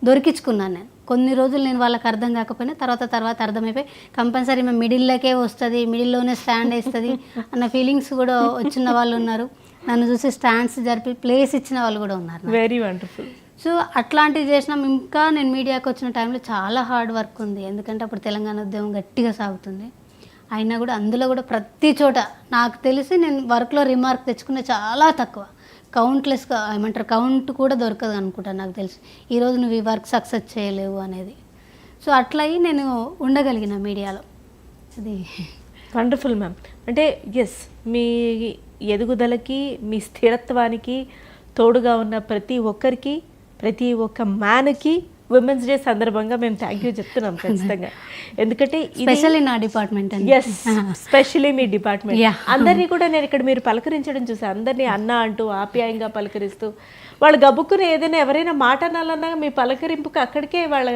దొరికించుకున్నాను నేను. కొన్ని రోజులు నేను వాళ్ళకి అర్థం కాకపోయినా తర్వాత అర్థమైపోయి కంపల్సరీ మేము మిడిల్లోకే వస్తుంది, మిడిల్లోనే స్టాండ్ వేస్తుంది అన్న ఫీలింగ్స్ కూడా వచ్చిన వాళ్ళు ఉన్నారు. నన్ను చూసి స్టాండ్స్ జరిపి ప్లేస్ ఇచ్చిన వాళ్ళు కూడా ఉన్నారు. Very wonderful. సో అట్లాంటివి చేసినాం. ఇంకా నేను మీడియాకి వచ్చిన టైంలో చాలా హార్డ్ వర్క్ ఉంది, ఎందుకంటే అప్పుడు తెలంగాణ ఉద్యమం గట్టిగా సాగుతుంది. అయినా కూడా అందులో కూడా ప్రతి చోట నాకు తెలిసి నేను వర్క్లో రిమార్క్ తెచ్చుకునే చాలా తక్కువ. కౌంట్లెస్గా ఏమంటారు కౌంట్ కూడా దొరకదు అనుకుంటాను నాకు తెలిసి, ఈరోజు నువ్వు ఈ వర్క్ సక్సెస్ చేయలేవు అనేది. సో అట్లా అయ్యి నేను ఉండగలిగిన మీడియాలో. అది వండర్ఫుల్ మ్యామ్. అంటే ఎస్, మీ ఎదుగుదలకి మీ స్థిరత్వానికి తోడుగా ఉన్న ప్రతి ఒక్కరికి, ప్రతి ఒక్క మ్యాన్కి ఉమెన్స్ డే సందర్భంగా మేము థ్యాంక్ యూ చెప్తున్నాం ఖచ్చితంగా. ఎందుకంటే స్పెషల్లీ నా డిపార్ట్మెంట్ అండి. ఎస్, స్పెషల్లీ మీ డిపార్ట్మెంట్. Yeah. అందరినీ కూడా నేను ఇక్కడ మీరు పలకరించడం చూసాను, అందరినీ అన్న అంటూ ఆప్యాయంగా పలకరిస్తూ, వాళ్ళు గబుక్కుని ఏదైనా ఎవరైనా మాట అనాలన్నా మీ పలకరింపుకి అక్కడికే వాళ్ళ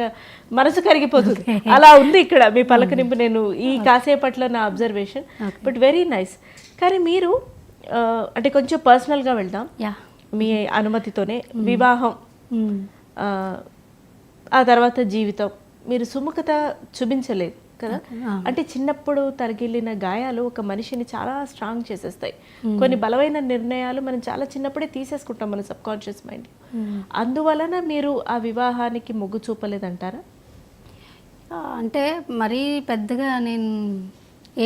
మనసు కరిగిపోతుంది. అలా ఉంది ఇక్కడ మీ పలకరింపు. నేను ఈ కాసేపట్లో నా అబ్జర్వేషన్, బట్ వెరీ నైస్. కానీ మీరు అంటే కొంచెం పర్సనల్గా వెళ్దాం. మీ అనుమతితోనే వివాహం, ఆ తర్వాత జీవితం, మీరు సుముఖత చూపించలేదు కదా. అంటే చిన్నప్పుడు తగిలిన గాయాలు ఒక మనిషిని చాలా స్ట్రాంగ్ చేసేస్తాయి. కొన్ని బలమైన నిర్ణయాలు మనం చాలా చిన్నప్పుడే తీసేసుకుంటాం మన సబ్ కాన్షియస్ మైండ్. అందువలన మీరు ఆ వివాహానికి మొగ్గు చూపలేదంటారా? అంటే మరీ పెద్దగా నేను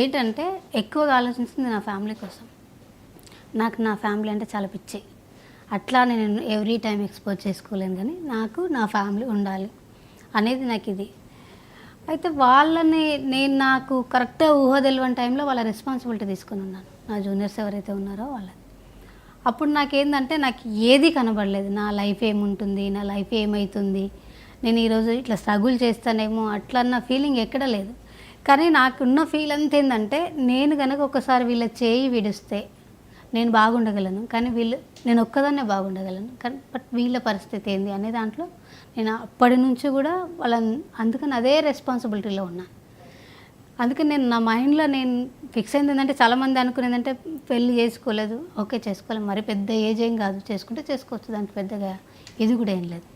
ఏంటంటే ఎక్కువగా ఆలోచించింది నా ఫ్యామిలీ కోసం. నాకు నా ఫ్యామిలీ అంటే చాలా పిచ్చి. అట్లా నేను ఎవ్రీ టైం ఎక్స్పోజ్ చేసుకోలేను, కానీ నాకు నా ఫ్యామిలీ ఉండాలి అనేది నాకు ఇది. అయితే వాళ్ళని నేను నాకు కరెక్ట్గా ఊహ తెలియని టైంలో వాళ్ళ రెస్పాన్సిబిలిటీ తీసుకుని ఉన్నాను, నా జూనియర్స్ ఎవరైతే ఉన్నారో వాళ్ళని. అప్పుడు నాకేందంటే నాకు ఏది కనబడలేదు, నా లైఫ్ ఏముంటుంది, నా లైఫ్ ఏమవుతుంది, నేను ఈరోజు ఇట్లా స్ట్రగుల్ చేస్తానేమో అట్లా అన్న ఫీలింగ్ ఎక్కడ లేదు. కానీ నాకున్న ఫీల్ అంత ఏంటంటే నేను కనుక ఒకసారి వీళ్ళ చేయి విడిస్తే నేను బాగుండగలను, కానీ నేను ఒక్కదాన్నే బాగుండగలను, కానీ బట్ వీళ్ళ పరిస్థితి ఏంది అనే దాంట్లో నేను అప్పటి నుంచి కూడా అందుకని అదే రెస్పాన్సిబిలిటీలో ఉన్నాను. అందుకని నేను నా మైండ్లో నేను ఫిక్స్ అయింది ఏంటంటే, చాలామంది అనుకునేదంటే పెళ్ళి చేసుకోలేదు, ఓకే చేసుకోలేదు, మరి పెద్ద ఏజ్ ఏం కాదు, చేసుకుంటే చేసుకోవచ్చు, దానికి పెద్దగా ఇది కూడా ఏం లేదు.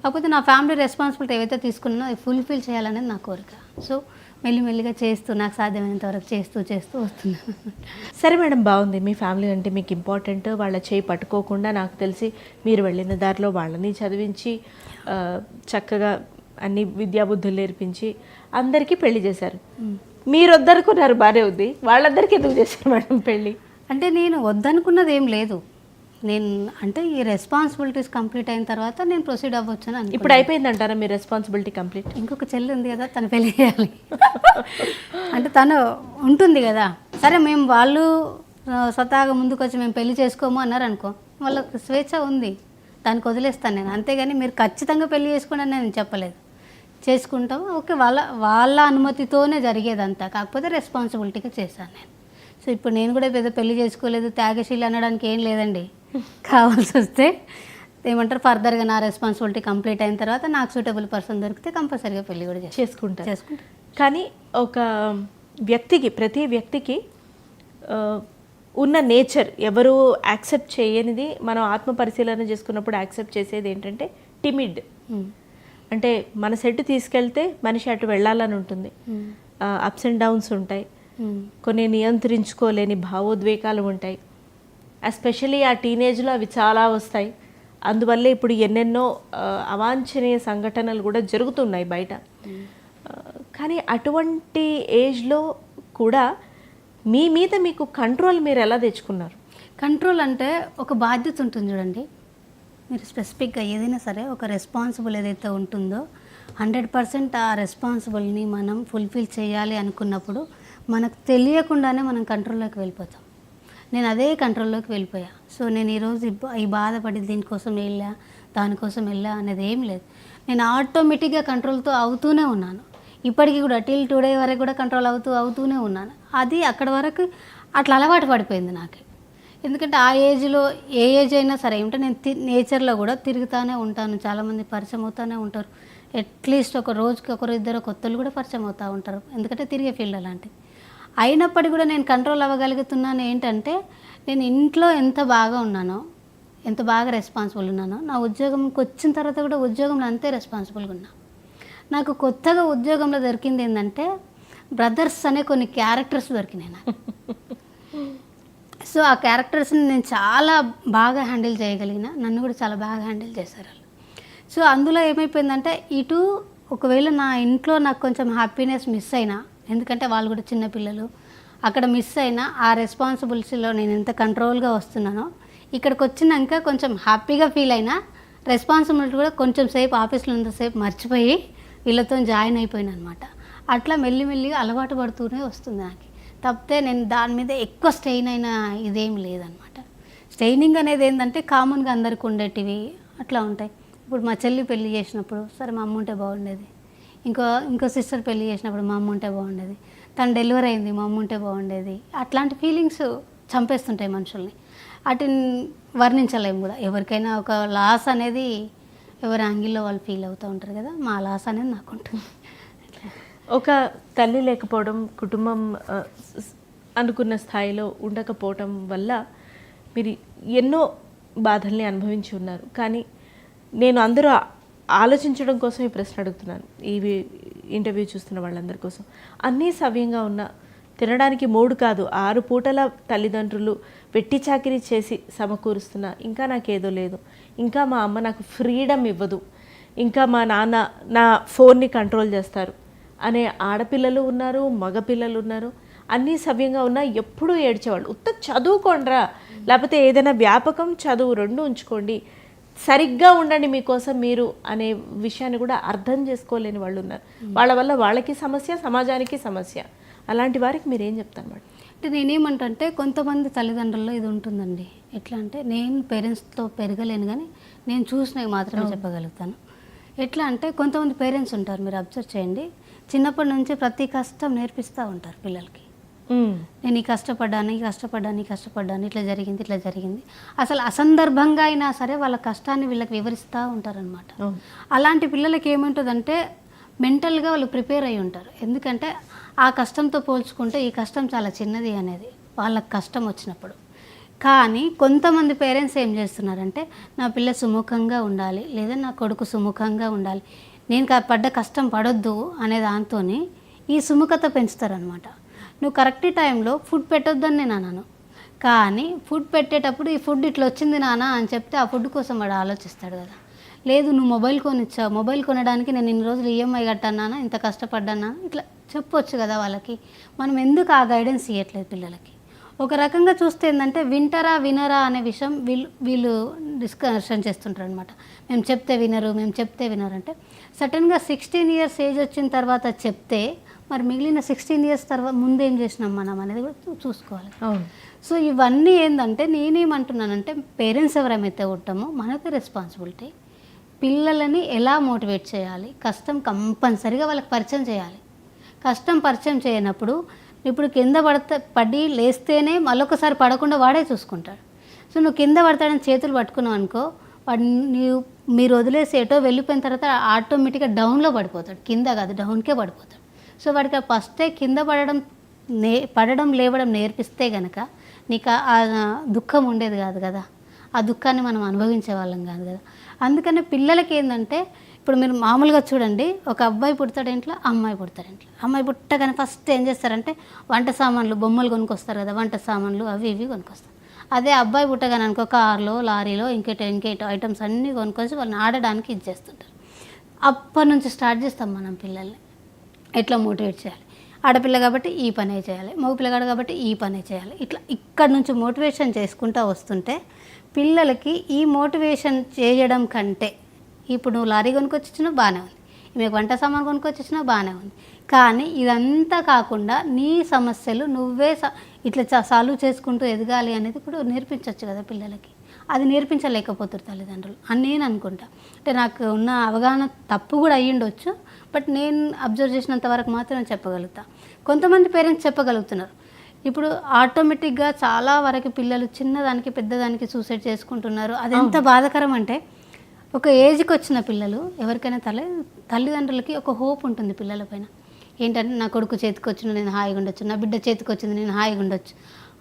కాకపోతే నా ఫ్యామిలీ రెస్పాన్సిబిలిటీ ఏవైతే తీసుకున్నానో అది ఫుల్ఫిల్ చేయాలనేది నా కోరిక. సో మెల్లిమెల్లిగా చేస్తూ నాకు సాధ్యమైనంత వరకు చేస్తూ వస్తున్నాను. సరే మేడం, బాగుంది. మీ ఫ్యామిలీ అంటే మీకు ఇంపార్టెంట్. వాళ్ళ చేయి పట్టుకోకుండా నాకు తెలిసి మీరు వెళ్ళిన దారిలో వాళ్ళని చదివించి చక్కగా అన్ని విద్యాబుద్ధులు నేర్పించి అందరికీ పెళ్లి చేశారు. మీరు వద్దనుకున్నారు, బాగానే ఉంది. వాళ్ళందరికీ ఎందుకు చేశారు మేడం పెళ్ళి? అంటే నేను వద్దనుకున్నది ఏం లేదు. నేను అంటే ఈ రెస్పాన్సిబిలిటీస్ కంప్లీట్ అయిన తర్వాత నేను ప్రొసీడ్ అవ్వచ్చు అని. ఇప్పుడు అయిపోయిందంటారా మీ రెస్పాన్సిబిలిటీ కంప్లీట్? ఇంకొక చెల్లి ఉంది కదా, తను పెళ్లి చేయాలి. అంటే తను ఉంటుంది కదా. సరే మేము వాళ్ళు స్వతహాగా ముందుకు వచ్చి మేము పెళ్లి చేసుకోము అన్నారు అనుకో, వాళ్ళకి స్వేచ్ఛ ఉంది, దానికి వదిలేస్తాను నేను. అంతేగాని మీరు ఖచ్చితంగా పెళ్లి చేసుకోండి అని నేను చెప్పలేదు. చేసుకుంటాం, ఓకే, వాళ్ళ అనుమతితోనే జరిగేదంతా. కాకపోతే రెస్పాన్సిబిలిటీగా చేశాను నేను. సో ఇప్పుడు నేను కూడా పెద్ద పెళ్లి చేసుకోలేదు, త్యాగశీలి అనడానికి ఏం లేదండి. కావాల్సి వస్తే ఏమంటారు, ఫర్దర్గా నా రెస్పాన్సిబిలిటీ కంప్లీట్ అయిన తర్వాత నాకు సూటబుల్ పర్సన్ దొరికితే కంపల్సరీగా పెళ్లి కూడా చేసుకుంటా. కానీ ఒక వ్యక్తికి, ప్రతి వ్యక్తికి ఉన్న నేచర్ ఎవరు యాక్సెప్ట్ చేయనిది మనం ఆత్మ పరిశీలన చేసుకున్నప్పుడు యాక్సెప్ట్ చేసేది ఏంటంటే టిమిడ్. అంటే మన సెట్ తీసుకెళ్తే మనిషి అటు వెళ్ళాలని ఉంటుంది, అప్స్ అండ్ డౌన్స్ ఉంటాయి, కొన్ని నియంత్రించుకోలేని భావోద్వేగాలు ఉంటాయి. ఎస్పెషలీ ఆ టీనేజ్లో అవి చాలా వస్తాయి. అందువల్లే ఇప్పుడు ఎన్నెన్నో అవాంఛనీయ సంఘటనలు కూడా జరుగుతున్నాయి బయట. కానీ అటువంటి ఏజ్లో కూడా మీ మీద మీకు కంట్రోల్ మీరు ఎలా తెచ్చుకున్నారు? కంట్రోల్ అంటే ఒక బాధ్యత ఉంటుంది చూడండి. మీరు స్పెసిఫిక్గా ఏదైనా సరే ఒక రెస్పాన్సిబుల్ ఏదైతే ఉంటుందో 100% ఆ రెస్పాన్సిబుల్ని మనం ఫుల్ఫిల్ చేయాలి అనుకున్నప్పుడు మనకు తెలియకుండానే మనం కంట్రోల్లోకి వెళ్ళిపోతాం. నేను అదే కంట్రోల్లోకి వెళ్ళిపోయా. సో నేను ఈరోజు ఈ బాధపడి దీనికోసం వెళ్ళా, దానికోసం వెళ్ళా అనేది ఏం లేదు. నేను ఆటోమేటిక్గా కంట్రోల్తో అవుతూనే ఉన్నాను. ఇప్పటికీ కూడా టిల్ టుడే వరకు కూడా కంట్రోల్ అవుతూనే ఉన్నాను. అది అక్కడ వరకు అట్లా అలవాటు పడిపోయింది నాకు. ఎందుకంటే ఆ ఏజ్లో ఏ ఏజ్ అయినా సరే ఏమిటంటే నేను నేచర్లో కూడా తిరుగుతూనే ఉంటాను, చాలామంది పరిచయం అవుతూనే ఉంటారు. అట్లీస్ట్ ఒక రోజుకి ఒకరు ఇద్దరు కొత్తలు కూడా పరిచయం అవుతూ ఉంటారు, ఎందుకంటే తిరిగే ఫీల్డ్ అలాంటి. అయినప్పటికీ కూడా నేను కంట్రోల్ అవ్వగలుగుతున్నాను. ఏంటంటే నేను ఇంట్లో ఎంత బాగా ఉన్నానో, ఎంత బాగా రెస్పాన్సిబుల్ ఉన్నానో, నా ఉద్యోగంకి వచ్చిన తర్వాత కూడా ఉద్యోగంలో అంతే రెస్పాన్సిబుల్గా ఉన్నా. నాకు కొత్తగా ఉద్యోగంలో దొరికింది ఏంటంటే బ్రదర్స్ అనే కొన్ని క్యారెక్టర్స్ దొరికినాయి నాకు. సో ఆ క్యారెక్టర్స్ని నేను చాలా బాగా హ్యాండిల్ చేయగలిగిన, నన్ను కూడా చాలా బాగా హ్యాండిల్ చేశారు వాళ్ళు. సో అందులో ఏమైపోయిందంటే ఇటు ఒకవేళ నా ఇంట్లో నాకు కొంచెం హ్యాపీనెస్ మిస్ అయినా, ఎందుకంటే వాళ్ళు కూడా చిన్నపిల్లలు, అక్కడ మిస్ అయినా ఆ రెస్పాన్సిబిలిటీలో నేను ఎంత కంట్రోల్గా వస్తున్నానో ఇక్కడికి వచ్చినాక కొంచెం హ్యాపీగా ఫీల్ అయినా రెస్పాన్సిబిలిటీ కూడా కొంచెం సేపు ఆఫీస్లో ఉన్నంతసేపు మర్చిపోయి వీళ్ళతో జాయిన్ అయిపోయినా అనమాట. అట్లా మెల్లిమెల్లిగా అలవాటు పడుతూనే వస్తుంది నాకు. తప్పితే నేను దాని మీద ఎక్కువ స్ట్రెయిన్ అయిన ఇదేం లేదనమాట. స్ట్రెయినింగ్ అనేది ఏంటంటే కామన్గా అందరికి ఉండేటివి అట్లా ఉంటాయి. ఇప్పుడు మా చెల్లి పెళ్లి చేసినప్పుడు సరే మా అమ్మ ఉంటే బాగుండేది, ఇంకో సిస్టర్ పెళ్లి చేసినప్పుడు మా అమ్మ ఉంటే బాగుండేది, తను డెలివరీ అయింది మా అమ్మ ఉంటే బాగుండేది. అట్లాంటి ఫీలింగ్స్ చంపేస్తుంటాయి మనుషుల్ని. వాటిని వర్ణించలేము కూడా. ఎవరికైనా ఒక లాస్ అనేది ఎవరి యాంగిల్లో వాళ్ళు ఫీల్ అవుతూ ఉంటారు కదా, మా లాస్ అనేది నాకు ఉంటుంది. ఒక తల్లి లేకపోవడం, కుటుంబం అనుకున్న స్థాయిలో ఉండకపోవటం వల్ల మీరు ఎన్నో బాధల్ని అనుభవించి ఉన్నారు. కానీ నేను అందరూ ఆలోచించడం కోసం ఈ ప్రశ్న అడుగుతున్నాను, ఈ ఇంటర్వ్యూ చూస్తున్న వాళ్ళందరి కోసం. అన్నీ సవ్యంగా ఉన్న, తినడానికి 3 కాదు 6 పూటల తల్లిదండ్రులు వెట్టి చాకిరీ చేసి సమకూరుస్తున్నా ఇంకా నాకేదో లేదు, ఇంకా మా అమ్మ నాకు ఫ్రీడమ్ ఇవ్వదు, ఇంకా మా నాన్న నా ఫోన్ని కంట్రోల్ చేస్తారు అనే ఆడపిల్లలు ఉన్నారు, మగపిల్లలు ఉన్నారు. అన్నీ సవ్యంగా ఉన్నా ఎప్పుడూ ఏడ్చేవాళ్ళు. ఉత్త చదువుకోండిరా, లేకపోతే ఏదైనా వ్యాపకం చదువు 2 ఉంచుకోండి, సరిగ్గా ఉండండి మీకోసం మీరు అనే విషయాన్ని కూడా అర్థం చేసుకోలేని వాళ్ళు ఉన్నారు. వాళ్ళ వల్ల వాళ్ళకి సమస్య, సమాజానికి సమస్య. అలాంటి వారికి మీరు ఏం చెప్తారు మేడం? అంటే నేనేమంటే కొంతమంది తల్లిదండ్రుల్లో ఇది ఉంటుందండి. ఎట్లా అంటే నేను పేరెంట్స్తో పెరగలేను కానీ నేను చూసినవి మాత్రమే చెప్పగలుగుతాను. ఎట్లా అంటే కొంతమంది పేరెంట్స్ ఉంటారు, మీరు అబ్జర్వ్ చేయండి, చిన్నప్పటి నుంచి ప్రతి కష్టం నేర్పిస్తూ ఉంటారు పిల్లలకి. నేను ఈ కష్టపడ్డాను ఇట్లా జరిగింది అసలు అసందర్భంగా అయినా సరే వాళ్ళ కష్టాన్ని వీళ్ళకి వివరిస్తూ ఉంటారనమాట. అలాంటి పిల్లలకి ఏముంటుందంటే మెంటల్గా వాళ్ళు ప్రిపేర్ అయి ఉంటారు. ఎందుకంటే ఆ కష్టంతో పోల్చుకుంటే ఈ కష్టం చాలా చిన్నది అనేది వాళ్ళకి కష్టం వచ్చినప్పుడు. కానీ కొంతమంది పేరెంట్స్ ఏం చేస్తున్నారంటే నా పిల్ల సుముఖంగా ఉండాలి, లేదా నా కొడుకు సుముఖంగా ఉండాలి, నేను పడ్డ కష్టం పడొద్దు అనే దాంతో ఈ సుముఖత పెంచుతారనమాట. నువ్వు కరెక్ట్ టైంలో ఫుడ్ పెట్టొద్దని నేను అన్నాను, కానీ ఫుడ్ పెట్టేటప్పుడు ఈ ఫుడ్ ఇట్లా వచ్చింది నాన్న అని చెప్తే ఆ ఫుడ్ కోసం వాడు ఆలోచిస్తాడు కదా. లేదు నువ్వు మొబైల్ కొనిచ్చావు, మొబైల్ కొనడానికి నేను ఇన్ని రోజులు ఈఎంఐ కట్టానా, ఇంత కష్టపడ్డానా, ఇట్లా చెప్పొచ్చు కదా వాళ్ళకి. మనం ఎందుకు ఆ గైడెన్స్ ఇవ్వట్లేదు పిల్లలకి? ఒక రకంగా చూస్తే ఏంటంటే వింటారా వినరా అనే విషయం వీళ్ళు డిస్కషన్ చేస్తుంటారు అనమాట. మేము చెప్తే వినరు అంటే సడన్గా 16 ఇయర్స్ ఏజ్ వచ్చిన తర్వాత చెప్తే మరి మిగిలిన 16 ఇయర్స్ తర్వాత ముందేం చేసినాం మనం అనేది కూడా చూసుకోవాలి. సో ఇవన్నీ ఏంటంటే నేనేమంటున్నానంటే పేరెంట్స్ ఎవరైతే ఉంటామో మనకి రెస్పాన్సిబిలిటీ. పిల్లలని ఎలా మోటివేట్ చేయాలి, కష్టం కంపల్సరీగా వాళ్ళకి పరిచయం చేయాలి. కష్టం పరిచయం చేయనప్పుడు ఇప్పుడు కింద పడి లేస్తేనే మళ్ళొకసారి పడకుండా వాడే చూసుకుంటాడు. సో నువ్వు కింద పడతాడని చేతులు పట్టుకున్నావు అనుకో, వాడు మీరు వదిలేసి ఏటో వెళ్ళిపోయిన తర్వాత ఆటోమేటిక్గా డౌన్లో పడిపోతాడు, కింద కాదు డౌన్కే పడిపోతాడు. సో వాడికి ఫస్టే కింద పడడం లేవడం నేర్పిస్తే కనుక నీకు ఆ దుఃఖం ఉండేది కాదు కదా, ఆ దుఃఖాన్ని మనం అనుభవించే వాళ్ళం కాదు కదా. అందుకని పిల్లలకి ఏంటంటే ఇప్పుడు మీరు మామూలుగా చూడండి, ఒక అబ్బాయి పుడతాడు ఇంట్లో, అమ్మాయి పుడతాడు ఇంట్లో. అమ్మాయి పుట్టగానే ఫస్ట్ ఏం చేస్తారంటే వంట సామాన్లు, బొమ్మలు కొనుక్కొస్తారు కదా, వంట సామాన్లు అవి ఇవి కొనుక్కొస్తారు. అదే అబ్బాయి పుట్టగానే అనుకో కార్లో, లారీలో ఇంకేటో ఐటమ్స్ అన్నీ కొనుక్కొచ్చి వాళ్ళని ఆడడానికి ఇచ్చేస్తుంటారు. అప్పటి నుంచి స్టార్ట్ చేస్తాం మనం పిల్లల్ని ఎట్లా మోటివేట్ చేయాలి. ఆడపిల్ల కాబట్టి ఈ పనే చేయాలి, మగపిల్లగాడు కాబట్టి ఈ పనే చేయాలి, ఇట్లా ఇక్కడ నుంచి మోటివేషన్ చేసుకుంటూ వస్తుంటే పిల్లలకి ఈ మోటివేషన్ చేయడం కంటే ఇప్పుడు నువ్వు లారీ కొనుక్కొచ్చినా బాగానే ఉంది, మీకు వంట సామాన్ కొనుక్కొచ్చినా బాగానే ఉంది, కానీ ఇదంతా కాకుండా నీ సమస్యలు నువ్వే ఇట్లా సాల్వ్ చేసుకుంటూ ఎదగాలి అనేది కూడా నేర్పించవచ్చు కదా పిల్లలకి. అది నేర్పించలేకపోతారు తల్లిదండ్రులు అని నేను అనుకుంటా. అంటే నాకు ఉన్న అవగాహన తప్పు కూడా అయ్యిండొచ్చు, బట్ నేను అబ్జర్వ్ చేసినంత వరకు మాత్రం చెప్పగలుగుతా. కొంతమంది పేరెంట్స్ చెప్పగలుగుతున్నారు. ఇప్పుడు ఆటోమేటిక్గా చాలా వరకు పిల్లలు చిన్నదానికి పెద్దదానికి సూసైడ్ చేసుకుంటున్నారు. అది ఎంత బాధాకరం అంటే ఒక ఏజ్కి వచ్చిన పిల్లలు ఎవరికైనా తల్లిదండ్రులకి ఒక హోప్ ఉంటుంది పిల్లల పైన. ఏంటంటే నా కొడుకు చేతికి వచ్చిన నేను హాయిగా ఉండొచ్చు, నా బిడ్డ చేతికి వచ్చింది నేను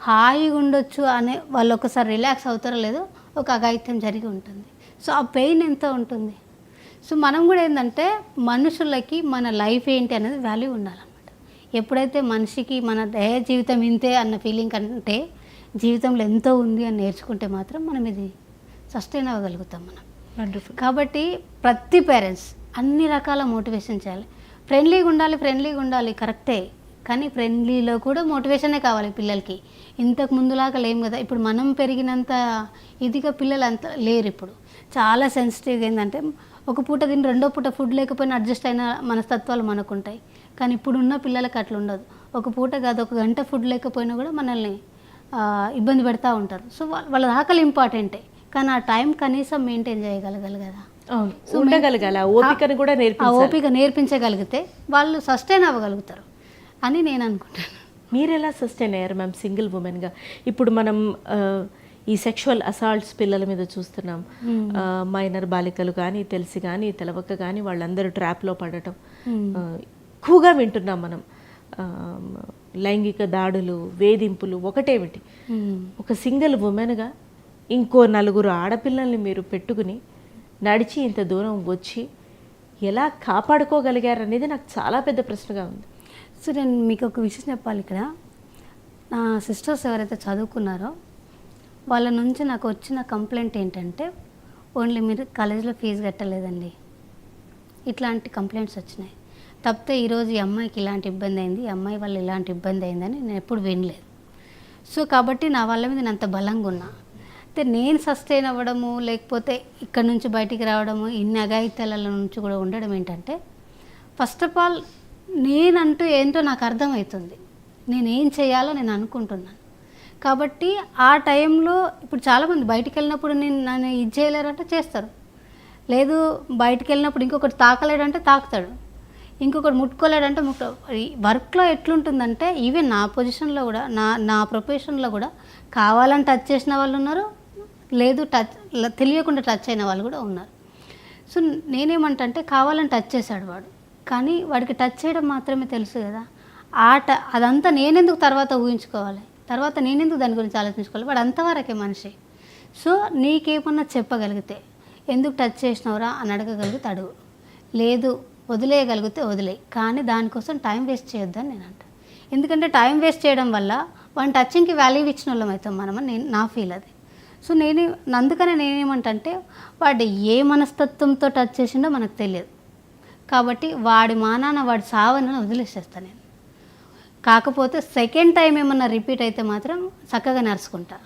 హాయిగా ఉండొచ్చు అనే వాళ్ళు ఒకసారి రిలాక్స్ అవుతారో లేదో ఒక అఘాయిత్యం జరిగి ఉంటుంది. సో ఆ పెయిన్ ఎంత ఉంటుంది. సో మనం కూడా ఏంటంటే మనుషులకి మన లైఫ్ ఏంటి అనేది వాల్యూ ఉండాలన్నమాట. ఎప్పుడైతే మనిషికి మన జీవితం ఇంతే అన్న ఫీలింగ్ కంటే జీవితంలో ఎంతో ఉంది అని నేర్చుకుంటే మాత్రం మనం ఇది సస్టైన్ అవ్వగలుగుతాం మనం. కాబట్టి ప్రతి పేరెంట్స్ అన్ని రకాల మోటివేషన్ చేయాలి. ఫ్రెండ్లీగా ఉండాలి కరెక్టే, కానీ ఫ్రెండ్లీలో కూడా మోటివేషనే కావాలి పిల్లలకి. ఇంతకు ముందులాగా లేము కదా, ఇప్పుడు మనం పెరిగినంత ఇదిగా పిల్లలు అంత లేరు. ఇప్పుడు చాలా సెన్సిటివ్గా ఏంటంటే ఒక పూట తిని రెండో పూట ఫుడ్ లేకపోయినా అడ్జస్ట్ అయిన మనస్తత్వాలు మనకుంటాయి. కానీ ఇప్పుడున్న పిల్లలకి అట్లా ఉండదు. ఒక పూట కాదు, ఒక గంట ఫుడ్ లేకపోయినా కూడా మనల్ని ఇబ్బంది పెడతా ఉంటారు. సో వాళ్ళ ఆకలి ఇంపార్టెంటే, కానీ ఆ టైం కనీసం మెయింటైన్ చేయగలగాలి కదా. సో ఉండగలగాలి, ఆ ఓపికను కూడా ఆ ఓపిక నేర్పించగలిగితే వాళ్ళు సస్టైన్ అవ్వగలుగుతారు అని నేను అనుకుంటాను. మీరు ఎలా సస్టైన్ అయ్యారు మ్యామ్ సింగిల్ ఉమెన్గా? ఇప్పుడు మనం ఈ సెక్షువల్ అసాల్ట్స్ పిల్లల మీద చూస్తున్నాం. మైనర్ బాలికలు కానీ తెలిసి కానీ తెలవక కానీ వాళ్ళందరూ ట్రాప్లో పడటం ఎక్కువగా వింటున్నాం మనం. లైంగిక దాడులు, వేధింపులు ఒకటేమిటి, ఒక సింగిల్ ఉమెన్గా ఇంకో 4 ఆడపిల్లల్ని మీరు పెట్టుకుని నడిచి ఇంత దూరం వచ్చి ఎలా కాపాడుకోగలిగారు అనేది నాకు చాలా పెద్ద ప్రశ్నగా ఉంది. సో నేను మీకు ఒక విషయం చెప్పాలి. ఇక్కడ నా సిస్టర్స్ ఎవరైతే చదువుకున్నారో వాళ్ళ నుంచి నాకు వచ్చిన కంప్లైంట్ ఏంటంటే, ఓన్లీ మీరు కాలేజీలో ఫీజు కట్టలేదండి, ఇట్లాంటి కంప్లైంట్స్ వచ్చినాయి తప్పితే ఈరోజు ఈ అమ్మాయికి ఇలాంటి ఇబ్బంది అయింది, ఈ అమ్మాయి వల్ల ఇలాంటి ఇబ్బంది అయిందని నేను ఎప్పుడు వినలేదు. సో కాబట్టి నా వాళ్ళ మీద నేను అంత బలంగా ఉన్నా. అయితే నేను సస్టైన్ అవ్వడము, లేకపోతే ఇక్కడ నుంచి బయటికి రావడము, ఇన్ని అఘాయిత్యాల నుంచి కూడా ఉండడం ఏంటంటే, ఫస్ట్ ఆఫ్ ఆల్ నేనంటూ ఏంటో నాకు అర్థమవుతుంది, నేనేం చేయాలో నేను అనుకుంటున్నాను. కాబట్టి ఆ టైంలో ఇప్పుడు చాలామంది బయటికి వెళ్ళినప్పుడు నన్ను ఇది చేయలేరంటే చేస్తారు, లేదు బయటికి వెళ్ళినప్పుడు ఇంకొకటి తాకలేడంటే తాకుతాడు, ఇంకొకటి ముట్టుకోలేడంటే వర్క్లో ఎట్లుంటుందంటే ఈవెన్ నా పొజిషన్లో కూడా నా ప్రొఫెషన్లో కూడా కావాలని టచ్ చేసిన వాళ్ళు ఉన్నారు, లేదు తెలియకుండా టచ్ అయిన వాళ్ళు కూడా ఉన్నారు. సో నేనేమంటే కావాలని టచ్ చేశాడు వాడు, కానీ వాడికి టచ్ చేయడం మాత్రమే తెలుసు కదా. అదంతా నేనెందుకు తర్వాత ఊహించుకోవాలి, తర్వాత నేనెందుకు దాని గురించి ఆలోచించుకోవాలి, వాడు అంతవరకే మనిషి. సో నీకేమన్నా చెప్పగలిగితే ఎందుకు టచ్ చేసినవరా అని అడగగలిగితే అడుగు, లేదు వదిలేయగలిగితే వదిలేయి, కానీ దానికోసం టైం వేస్ట్ చేయొద్దని నేను అంటాను. ఎందుకంటే టైం వేస్ట్ చేయడం వల్ల వాడిని టచింగ్కి వాల్యూ ఇచ్చిన వాళ్ళం అవుతాం మనమని నా ఫీల్ అది. సో అందుకనే నేనేమంటే వాడు ఏ మనస్తత్వంతో టచ్ చేసిండో మనకు తెలియదు, కాబట్టి వాడి మానాన వాడి సావని వదిలేసేస్తాను నేను. కాకపోతే సెకండ్ టైం ఏమన్నా రిపీట్ అయితే మాత్రం చక్కగా నడుచుకుంటా,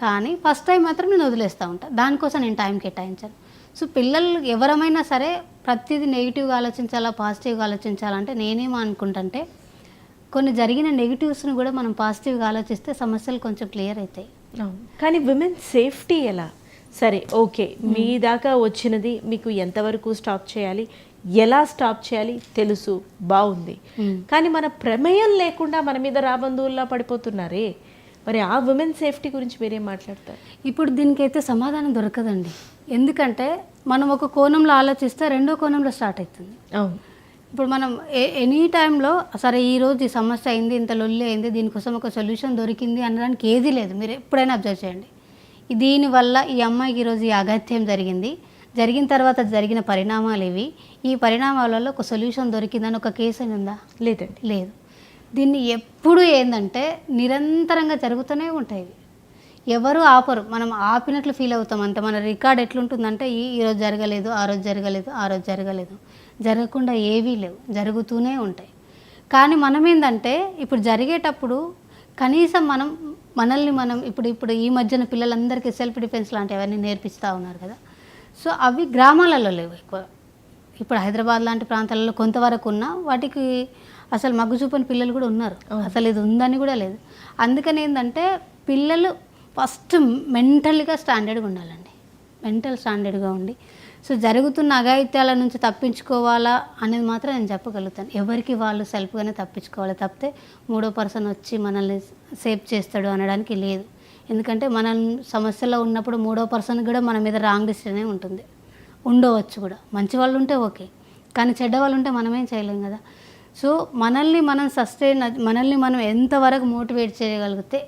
కానీ ఫస్ట్ టైం మాత్రం నేను వదిలేస్తూ ఉంటా. దానికోసం నేను టైం కేటాయించాను. సో పిల్లలు ఎవరమైనా సరే ప్రతిదీ నెగిటివ్గా ఆలోచించాలా, పాజిటివ్గా ఆలోచించాలంటే నేనేమో అనుకుంటుంటే కొన్ని జరిగిన నెగిటివ్స్ని కూడా మనం పాజిటివ్గా ఆలోచిస్తే సమస్యలు కొంచెం క్లియర్ అవుతాయి. కానీ విమెన్ సేఫ్టీ ఎలా? సరే ఓకే, మీ దాకా వచ్చినది మీకు ఎంతవరకు స్టాప్ చేయాలి, ఎలా స్టాప్ చేయాలి తెలుసు, బాగుంది. కానీ మన ప్రమేయం లేకుండా మన మీద రాబంధువుల్లా పడిపోతున్నారే, మరి ఆ ఉమెన్ సేఫ్టీ గురించి మీరేం మాట్లాడతారు? ఇప్పుడు దీనికైతే సమాధానం దొరకదండి. ఎందుకంటే మనం ఒక కోణంలో ఆలోచిస్తే రెండో కోణంలో స్టార్ట్ అవుతుంది. అవును, ఇప్పుడు మనం ఎనీ టైంలో సరే ఈరోజు ఈ సమస్య అయింది, ఇంత లొల్లి అయింది, దీనికోసం ఒక సొల్యూషన్ దొరికింది అనడానికి ఏదీ లేదు. మీరు ఎప్పుడైనా అబ్జర్వ్ చేయండి, దీనివల్ల ఈ అమ్మాయికి ఈరోజు ఈ అగత్యం జరిగిన తర్వాత జరిగిన పరిణామాలు ఇవి, ఈ పరిణామాలలో ఒక సొల్యూషన్ దొరికిందని ఒక కేసు అని ఉందా? లేదండి, లేదు. దీన్ని ఎప్పుడు ఏంటంటే నిరంతరంగా జరుగుతూనే ఉంటాయి, ఎవరు ఆపరు, మనం ఆపినట్లు ఫీల్ అవుతాం అంతే. మన రికార్డ్ ఎట్లుంటుందంటే ఈరోజు జరగలేదు, ఆ రోజు జరగలేదు, జరగకుండా ఏవీ లేవు, జరుగుతూనే ఉంటాయి. కానీ మనం ఏంటంటే ఇప్పుడు జరిగేటప్పుడు కనీసం మనల్ని మనం ఇప్పుడు ఈ మధ్యన పిల్లలందరికీ సెల్ఫ్ డిఫెన్స్ లాంటివి అవన్నీ నేర్పిస్తూ ఉన్నారు కదా. సో అవి గ్రామాలలో లేవు ఎక్కువ. ఇప్పుడు హైదరాబాద్ లాంటి ప్రాంతాలలో కొంతవరకు ఉన్నా వాటికి అసలు మగ్గు చూపని పిల్లలు కూడా ఉన్నారు, అసలు ఇది ఉందని కూడా లేదు. అందుకని ఏంటంటే పిల్లలు ఫస్ట్ మెంటల్గా స్టాండర్డ్గా ఉండాలండి, మెంటల్ స్టాండర్డ్గా ఉండి సో జరుగుతున్న అఘాయిత్యాల నుంచి తప్పించుకోవాలా అనేది మాత్రం నేను చెప్పగలుగుతాను. ఎవరికి వాళ్ళు సెల్ఫ్గానే తప్పించుకోవాలి, తప్పితే మూడో పర్సన్ వచ్చి మనల్ని సేవ్ చేస్తాడు అనడానికి లేదు. ఎందుకంటే మనం సమస్యలో ఉన్నప్పుడు మూడో పర్సన్ కూడా మన మీద రాంగ్ డిసిషనే ఉంటుంది, ఉండవచ్చు కూడా. మంచి వాళ్ళు ఉంటే ఓకే, కానీ చెడ్డ వాళ్ళు ఉంటే మనమేం చేయలేం కదా. సో మనల్ని మనం ఎంతవరకు మోటివేట్ చేయగలిగితే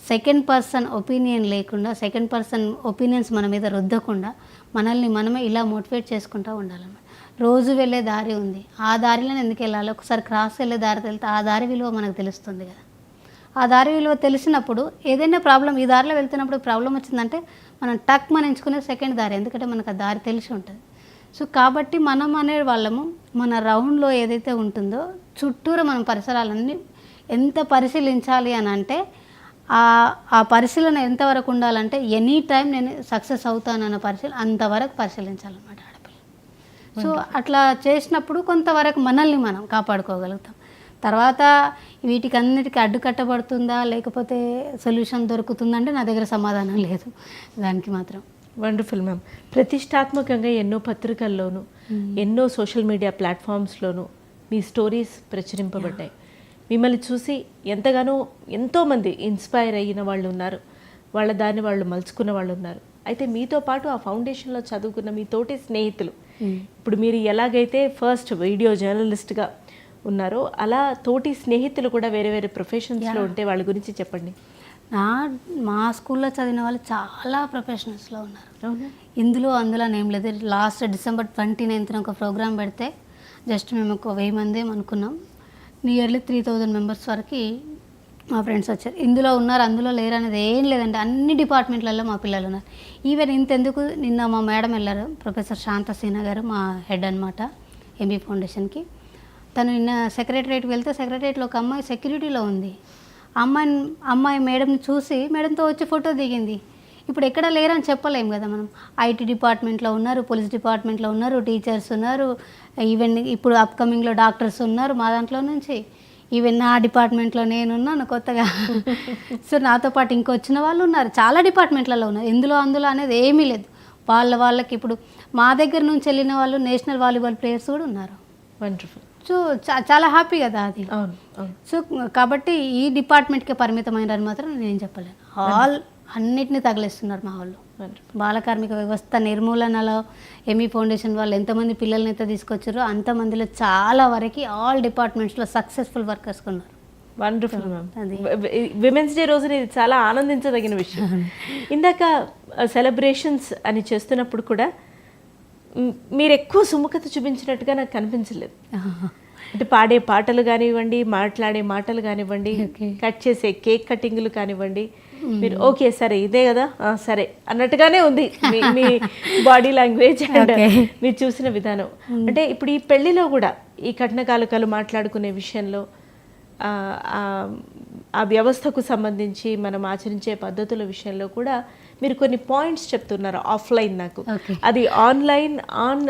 సెకండ్ పర్సన్ ఒపీనియన్ లేకుండా, సెకండ్ పర్సన్ ఒపీనియన్స్ మన మీద రుద్దకుండా మనల్ని మనమే ఇలా మోటివేట్ చేసుకుంటూ ఉండాలన్నమాట. రోజు వెళ్ళే దారి ఉంది, ఆ దారిలో ఎందుకు వెళ్ళాలి, ఒకసారి క్రాస్ వెళ్ళే దారి వెళ్తే ఆ దారి విలువ మనకు తెలుస్తుంది కదా. ఆ దారి విలువ తెలిసినప్పుడు ఏదైనా ప్రాబ్లం, ఈ దారిలో వెళ్తున్నప్పుడు ప్రాబ్లం వచ్చిందంటే మనం మనం ఎంచుకునే సెకండ్ దారి, ఎందుకంటే మనకు ఆ దారి తెలిసి ఉంటుంది. సో కాబట్టి మనం అనే వాళ్ళము మన రౌండ్లో ఏదైతే ఉంటుందో చుట్టూరా మనం పరిసరాలన్నీ ఎంత పరిశీలించాలి అని అంటే ఆ పరిశీలన ఎంతవరకు ఉండాలంటే ఎనీ టైం నేను సక్సెస్ అవుతానన్న పరిశీలన అంతవరకు పరిశీలించాలన్నమాట ఆడపిల్ల. సో అట్లా చేసినప్పుడు కొంతవరకు మనల్ని మనం కాపాడుకోగలుగుతాం. తర్వాత వీటికి అన్నిటికీ అడ్డుకట్టబడుతుందా లేకపోతే సొల్యూషన్ దొరుకుతుందంటే నా దగ్గర సమాధానం లేదు దానికి మాత్రం. Wonderful ma'am. ప్రతిష్టాత్మకంగా ఎన్నో పత్రికల్లోనూ ఎన్నో సోషల్ మీడియా ప్లాట్ఫామ్స్లోనూ మీ స్టోరీస్ ప్రచురింపబడ్డాయి. మిమ్మల్ని చూసి ఎంతగానో ఎంతోమంది ఇన్స్పైర్ అయిన వాళ్ళు ఉన్నారు, వాళ్ళ దాన్ని వాళ్ళు మలుచుకున్న వాళ్ళు ఉన్నారు. అయితే మీతో పాటు ఆ ఫౌండేషన్లో చదువుకున్న మీ తోటి స్నేహితులు, ఇప్పుడు మీరు ఎలాగైతే ఫస్ట్ వీడియో జర్నలిస్ట్గా ఉన్నారో అలా తోటి స్నేహితులు కూడా వేరే వేరే ప్రొఫెషన్స్లో ఉంటే వాళ్ళ గురించి చెప్పండి. మా స్కూల్లో చదివిన వాళ్ళు చాలా ప్రొఫెషనల్స్లో ఉన్నారు. ఇందులో అందులో ఏం లేదు. లాస్ట్ December 29th ఒక ప్రోగ్రామ్ పెడితే జస్ట్ మేము ఒక 1000 మంది అనుకున్నాం. నియర్లీ 3000 మెంబర్స్ వరకు మా ఫ్రెండ్స్ వచ్చారు. ఇందులో ఉన్నారు అందులో లేరు అనేది ఏం లేదండి. అన్ని డిపార్ట్మెంట్లలో మా పిల్లలు ఉన్నారు. ఈవెన్ ఇంతెందుకు నిన్న మా మేడం వెళ్ళారు, ప్రొఫెసర్ శాంతసేన గారు, మా హెడ్ అనమాట ఎంబీ ఫౌండేషన్కి. తను నిన్న సెక్రటరేట్కి వెళ్తే సెక్రటరేట్లో ఒక అమ్మాయి సెక్యూరిటీలో ఉంది. అమ్మాయి మేడంని చూసి మేడంతో వచ్చి ఫోటో దిగింది. ఇప్పుడు ఎక్కడ లేరని చెప్పలేము కదా మనం. ఐటీ డిపార్ట్మెంట్లో ఉన్నారు, పోలీస్ డిపార్ట్మెంట్లో ఉన్నారు, టీచర్స్ ఉన్నారు, ఈవెన్ ఇప్పుడు అప్కమింగ్లో డాక్టర్స్ ఉన్నారు మా దాంట్లో నుంచి. ఈవెన్ నా డిపార్ట్మెంట్లో నేనున్నాను కొత్తగా. సో నాతో పాటు ఇంకొచ్చిన వాళ్ళు ఉన్నారు, చాలా డిపార్ట్మెంట్లలో ఉన్నారు. అందులో అనేది ఏమీ లేదు. వాళ్ళకి ఇప్పుడు మా దగ్గర నుంచి వెళ్ళిన వాళ్ళు నేషనల్ వాలీబాల్ ప్లేయర్స్ కూడా ఉన్నారు. వండర్ఫుల్. సో చాలా హ్యాపీ కదా అది. సో కాబట్టి ఈ డిపార్ట్మెంట్కే పరిమితమైనని మాత్రం నేను చెప్పలేను. అన్నిటినీ తగిలేస్తున్నారు మా వాళ్ళు. బాలకార్మిక వ్యవస్థ నిర్మూలనలో ఎంఈ ఫౌండేషన్ వాళ్ళు ఎంతమంది పిల్లల్ని అయితే తీసుకొచ్చారో అంతమందిలో చాలా వరకు ఆల్ డిపార్ట్మెంట్స్లో సక్సెస్ఫుల్ వర్కర్స్ ఉన్నారు. Wonderful ma'am. విమెన్స్ డే రోజున ఇది చాలా ఆనందించదగిన విషయం. ఇందాక సెలబ్రేషన్స్ అని చేస్తున్నప్పుడు కూడా మీరు ఎక్కువ సుముఖత చూపించినట్టుగా నాకు కనిపించలేదు. అంటే పాడే పాటలు కానివ్వండి, మాట్లాడే మాటలు కానివ్వండి, కట్ చేసే కేక్ కటింగ్లు కానివ్వండి, మీరు ఓకే సరే ఇదే కదా సరే అన్నట్టుగానే ఉంది మీ బాడీ లాంగ్వేజ్ అండ్ మీరు చూసిన విధానం. అంటే ఇప్పుడు ఈ పెళ్లిలో కూడా ఈ కట్నకాలకాలు మాట్లాడుకునే విషయంలో ఆ వ్యవస్థకు సంబంధించి మనం ఆచరించే పద్ధతుల విషయంలో కూడా మీరు కొన్ని పాయింట్స్ చెప్తున్నారు ఆఫ్లైన్. నాకు అది ఆన్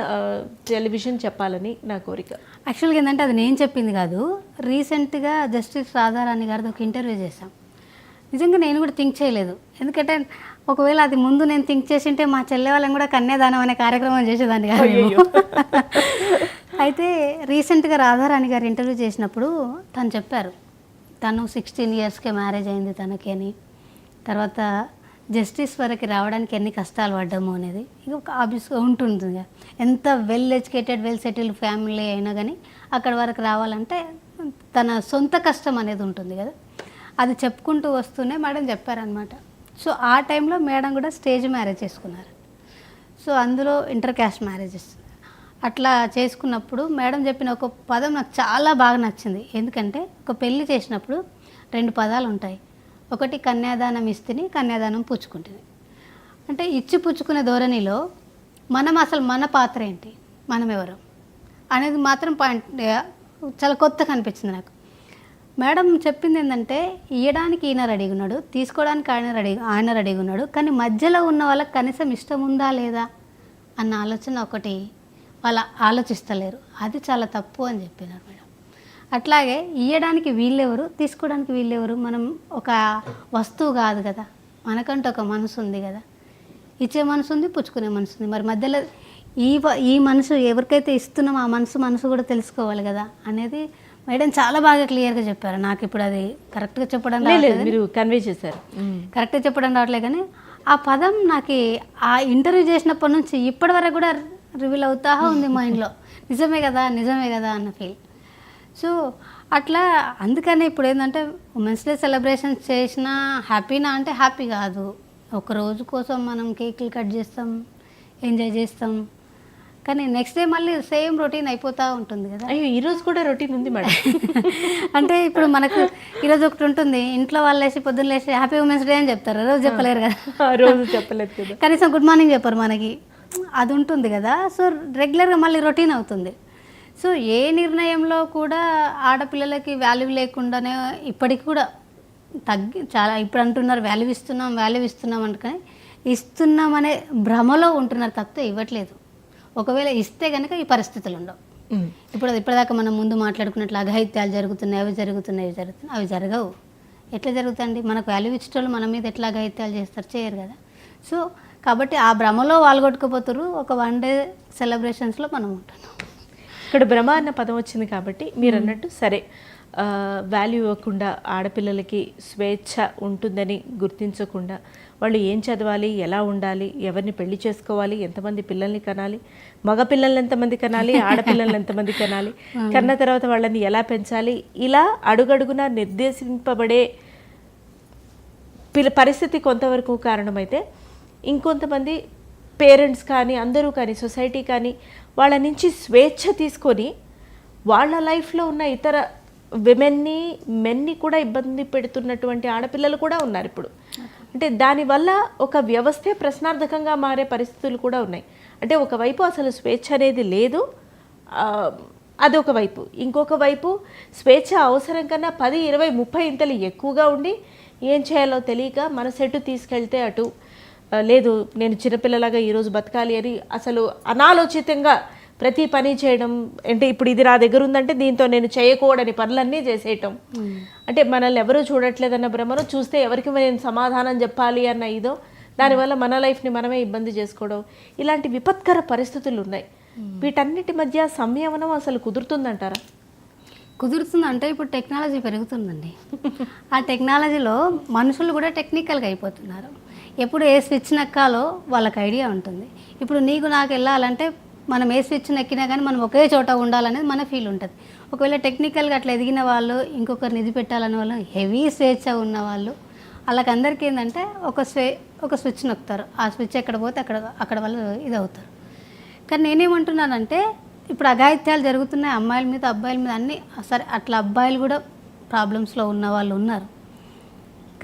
టెలివిజన్ చెప్పాలని నా కోరిక. యాక్చువల్గా ఏంటంటే అది నేను చెప్పింది కాదు. రీసెంట్గా జస్టిస్ రాధారాణి గారిది ఒక ఇంటర్వ్యూ చేశాం. నిజంగా నేను కూడా థింక్ చేయలేదు. ఎందుకంటే ఒకవేళ అది ముందు నేను థింక్ చేసింటే మా చెల్లె వాళ్ళని కూడా కన్యాదానం అనే కార్యక్రమం చేసేదాన్ని కాదు. అయితే రీసెంట్గా రాధారాణి గారు ఇంటర్వ్యూ చేసినప్పుడు తను చెప్పారు, తను 16 yearsకే మ్యారేజ్ అయింది తనకి అని. తర్వాత జస్టిస్ వరకు రావడానికి ఎన్ని కష్టాలు పడ్డాము అనేది ఇంకా ఆబ్వియస్గా ఉంటుంది. ఎంత well educated well settled family అయినా కానీ అక్కడ వరకు రావాలంటే తన సొంత కష్టం అనేది ఉంటుంది కదా. అది చెప్పుకుంటూ వస్తూనే మేడం చెప్పారనమాట. సో ఆ టైంలో మేడం కూడా స్టేజ్ మ్యారేజ్ చేసుకున్నారు. సో అందులో ఇంటర్ క్యాస్ట్ మ్యారేజెస్ అట్లా చేసుకున్నప్పుడు మేడం చెప్పిన ఒక పదం నాకు చాలా బాగా నచ్చింది. ఎందుకంటే ఒక పెళ్ళి చేసినప్పుడు 2 పదాలు ఉంటాయి. ఒకటి కన్యాదానం ఇస్తేని, కన్యాదానం పుచ్చుకుంటుంది. అంటే ఇచ్చి పుచ్చుకునే ధోరణిలో మనం అసలు మన పాత్ర ఏంటి, మనం ఎవరు అనేది మాత్రం పాయింట్ చాలా కొత్తగా అనిపించింది నాకు. మేడం చెప్పింది ఏంటంటే ఇవ్వడానికి ఈయన రెడీగా ఉన్నాడు, తీసుకోవడానికి ఆయన రెడీగా ఉన్నాడు, కానీ మధ్యలో ఉన్న వాళ్ళకి కనీసం ఇష్టం ఉందా లేదా అన్న ఆలోచన ఒకటి వాళ్ళు ఆలోచిస్తలేరు. అది చాలా తప్పు అని చెప్పినారు మేడం. అట్లాగే ఇవ్వడానికి వీళ్ళెవరు, తీసుకోవడానికి వీళ్ళెవరు. మనం ఒక వస్తువు కాదు కదా, మనకంటూ ఒక మనసు ఉంది కదా. ఇచ్చే మనసు ఉంది, పుచ్చుకునే మనసు ఉంది. మరి మధ్యలో ఈ మనసు ఎవరికైతే ఇస్తున్నామో ఆ మనసు కూడా తెలుసుకోవాలి కదా అనేది మేడం చాలా బాగా క్లియర్గా చెప్పారు. నాకు ఇప్పుడు అది కరెక్ట్గా చెప్పడం మీరు కన్వే చేశారు, కరెక్ట్గా చెప్పడం రావట్లే, కానీ ఆ పదం నాకు ఆ ఇంటర్వ్యూ చేసినప్పటి నుంచి ఇప్పటి వరకు కూడా రివీల్ అవుతా ఉంది మైండ్లో. నిజమే కదా అన్న ఫీల్. సో అట్లా అందుకనే ఇప్పుడు ఏంటంటే ఉమెన్స్ డే సెలబ్రేషన్స్ చేసినా హ్యాపీనా అంటే హ్యాపీ కాదు. ఒక రోజు కోసం మనం కేకులు కట్ చేస్తాం, ఎంజాయ్ చేస్తాం, కానీ నెక్స్ట్ డే మళ్ళీ సేమ్ రొటీన్ అయిపోతూ ఉంటుంది కదా. అయ్యో ఈరోజు కూడా రొటీన్ ఉంది మేడం. అంటే ఇప్పుడు మనకు ఈరోజు ఒకటి ఉంటుంది, ఇంట్లో వాళ్ళు లేచి పొద్దున్న లేచి హ్యాపీ ఉమెన్స్ డే అని చెప్తారు, రోజు చెప్పలేరు కదా, రోజు చెప్పలేదు కదా, కనీసం గుడ్ మార్నింగ్ చెప్పరు మనకి, అది ఉంటుంది కదా. సో రెగ్యులర్గా మళ్ళీ రొటీన్ అవుతుంది. సో ఏ నిర్ణయంలో కూడా ఆడపిల్లలకి వాల్యూ లేకుండానే ఇప్పటికి కూడా చాలా ఇప్పుడు అంటున్నారు వాల్యూ ఇస్తున్నాం అందుకని ఇస్తున్నామనే భ్రమలో ఉంటున్నారు తప్పితే ఇవ్వట్లేదు. ఒకవేళ ఇస్తే కనుక ఈ పరిస్థితులు ఉండవు. ఇప్పుడు ఇప్పటిదాకా మనం ముందు మాట్లాడుకున్నట్లు అఘాయిత్యాలు జరుగుతున్నాయి, అవి జరగవు. ఎట్లా జరుగుతాయండి? మనకు వాల్యూ ఇచ్చేటోళ్ళు మన మీద ఎట్లా అఘాయిత్యాలు చేస్తారు? చేయరు కదా. సో కాబట్టి ఆ భ్రమలో వాళ్ళగొట్టుకుపోతారు. ఒక 1 డే సెలబ్రేషన్స్లో మనం ఉంటున్నాం. ఇక్కడ భ్రమ అన్న పదం వచ్చింది కాబట్టి మీరు అన్నట్టు సరే వాల్యూ ఇవ్వకుండా ఆడపిల్లలకి స్వేచ్ఛ ఉంటుందని గుర్తించకుండా వాళ్ళు ఏం చదవాలి, ఎలా ఉండాలి, ఎవరిని పెళ్లి చేసుకోవాలి, ఎంతమంది పిల్లల్ని కనాలి, మగ పిల్లల్ని ఎంతమంది కనాలి, ఆడపిల్లల్ని ఎంతమంది కనాలి, కన్న తర్వాత వాళ్ళని ఎలా పెంచాలి, ఇలా అడుగడుగునా నిర్దేశింపబడే పరిస్థితి కొంతవరకు కారణమైతే ఇంకొంతమంది పేరెంట్స్ కానీ అందరూ కానీ సొసైటీ కానీ వాళ్ళ నుంచి స్వేచ్ఛ తీసుకొని వాళ్ళ లైఫ్లో ఉన్న ఇతర మెన్ని కూడా ఇబ్బంది పెడుతున్నటువంటి ఆడపిల్లలు కూడా ఉన్నారు ఇప్పుడు. అంటే దానివల్ల ఒక వ్యవస్థే ప్రశ్నార్థకంగా మారే పరిస్థితులు కూడా ఉన్నాయి. అంటే ఒకవైపు అసలు స్వేచ్ఛ అనేది లేదు, అదొక వైపు. ఇంకొక వైపు స్వేచ్ఛ అవసరం కన్నా 10, 20, 30 ఇంతలు ఎక్కువగా ఉండి ఏం చేయాలో తెలియక మన సెట్టు తీసుకెళ్తే అటు లేదు నేను చిన్నపిల్లలాగా ఈరోజు బతకాలి అని అసలు అనాలోచితంగా ప్రతి పని చేయడం. అంటే ఇప్పుడు ఇది నా దగ్గర ఉందంటే దీంతో నేను చేయకూడని పనులన్నీ చేసేయటం. అంటే మనల్ని ఎవరూ చూడట్లేదన్న భ్రమను, చూస్తే ఎవరికి నేను సమాధానం చెప్పాలి అన్న ఇదో, దానివల్ల మన లైఫ్ని మనమే ఇబ్బంది చేసుకోవడం, ఇలాంటి విపత్కర పరిస్థితులు ఉన్నాయి. వీటన్నిటి మధ్య సంయమనం అసలు కుదురుతుందంటారా? కుదురుతుందంటే ఇప్పుడు టెక్నాలజీ పెరుగుతుందండి. ఆ టెక్నాలజీలో మనుషులు కూడా టెక్నికల్గా అయిపోతున్నారు. ఎప్పుడు ఏ స్విచ్ నక్కాలో వాళ్ళకి ఐడియా ఉంటుంది. ఇప్పుడు నీకు నాకు వెళ్ళాలంటే మనం ఏ స్విచ్ నక్కినా కానీ మనం ఒకే చోట ఉండాలనేది మన ఫీల్ ఉంటుంది. ఒకవేళ టెక్నికల్గా అట్లా ఎదిగిన వాళ్ళు, ఇంకొకరిని ఇది పెట్టాలనే వాళ్ళు, హెవీ స్వేచ్ఛ ఉన్న వాళ్ళు, వాళ్ళకందరికీ ఏంటంటే ఒక స్విచ్ నొక్కుతారు. ఆ స్విచ్ ఎక్కడ పోతే అక్కడ వాళ్ళు ఇది అవుతారు. కానీ నేనేమంటున్నానంటే ఇప్పుడు అఘాయిత్యాలు జరుగుతున్నాయి అమ్మాయిల మీద, అబ్బాయిల మీద అన్నీ. సరే అట్లా అబ్బాయిలు కూడా ప్రాబ్లమ్స్లో ఉన్న వాళ్ళు ఉన్నారు.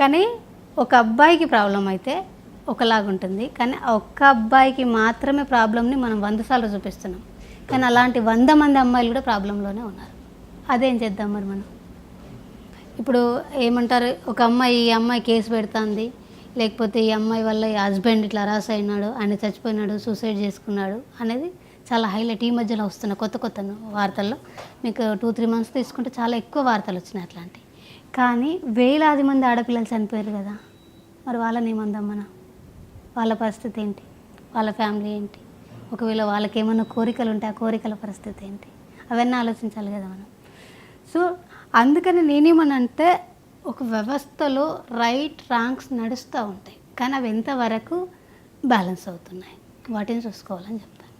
కానీ ఒక అబ్బాయికి ప్రాబ్లం అయితే ఒకలాగుంటుంది, కానీ ఒక్క అబ్బాయికి మాత్రమే ప్రాబ్లమ్ని మనం 100 సార్లు చూపిస్తున్నాం. కానీ అలాంటి 100 మంది అమ్మాయిలు కూడా ప్రాబ్లంలోనే ఉన్నారు. అదేం చేద్దాం మరి మనం? ఇప్పుడు ఏమంటారు, ఒక అమ్మాయి ఈ అమ్మాయి కేసు పెడుతుంది, లేకపోతే ఈ అమ్మాయి వల్ల ఈ హస్బెండ్ ఇట్లా రాస్ అయినాడు, ఆయన చచ్చిపోయినాడు, సూసైడ్ చేసుకున్నాడు అనేది చాలా హైలైట్. ఈ మధ్యలో వస్తున్న కొత్త వార్తల్లో మీకు 2-3 మంత్స్ తీసుకుంటే చాలా ఎక్కువ వార్తలు వచ్చినాయి అట్లాంటివి. కానీ వేలాది మంది ఆడపిల్లలు చనిపోయారు కదా, మరి వాళ్ళని ఏమందాం మనం? వాళ్ళ పరిస్థితి ఏంటి? వాళ్ళ ఫ్యామిలీ ఏంటి? ఒకవేళ వాళ్ళకి ఏమన్నా కోరికలు ఉంటే ఆ కోరికల పరిస్థితి ఏంటి? అవన్నీ ఆలోచించాలి కదా మనం. సో అందుకని నేనేమనంటే ఒక వ్యవస్థలో రైట్ రాంగ్స్ నడుస్తూ ఉంటాయి, కానీ అవి ఎంతవరకు బ్యాలెన్స్ అవుతున్నాయి వాటిని చూసుకోవాలని చెప్తాను.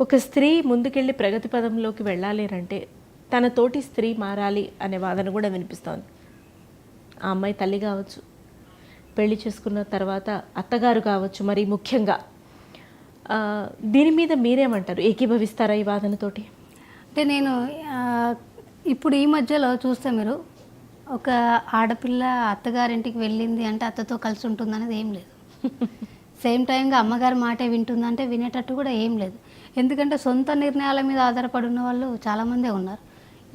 ఒక స్త్రీ ముందుకెళ్ళి ప్రగతి పదంలోకి వెళ్ళాలి అంటే తన తోటి స్త్రీ మారాలి అనే వాదన కూడా వినిపిస్తోంది. ఆ అమ్మాయి తల్లి కావచ్చు, పెళ్లి చేసుకున్న తర్వాత అత్తగారు కావచ్చు, మరి ముఖ్యంగా దీని మీద మీరేమంటారు? ఏకీభవిస్తారా ఈ వాదనతోటి? అంటే నేను ఇప్పుడు ఈ మధ్యలో చూస్తే మీరు ఒక ఆడపిల్ల అత్తగారింటికి వెళ్ళింది అంటే అత్తతో కలిసి ఉంటుంది అనేది ఏం లేదు. సేమ్ టైంగా అమ్మగారి మాటే వింటుందంటే వినేటట్టు కూడా ఏం లేదు. ఎందుకంటే సొంత నిర్ణయాల మీద ఆధారపడి ఉన్న వాళ్ళు చాలామందే ఉన్నారు.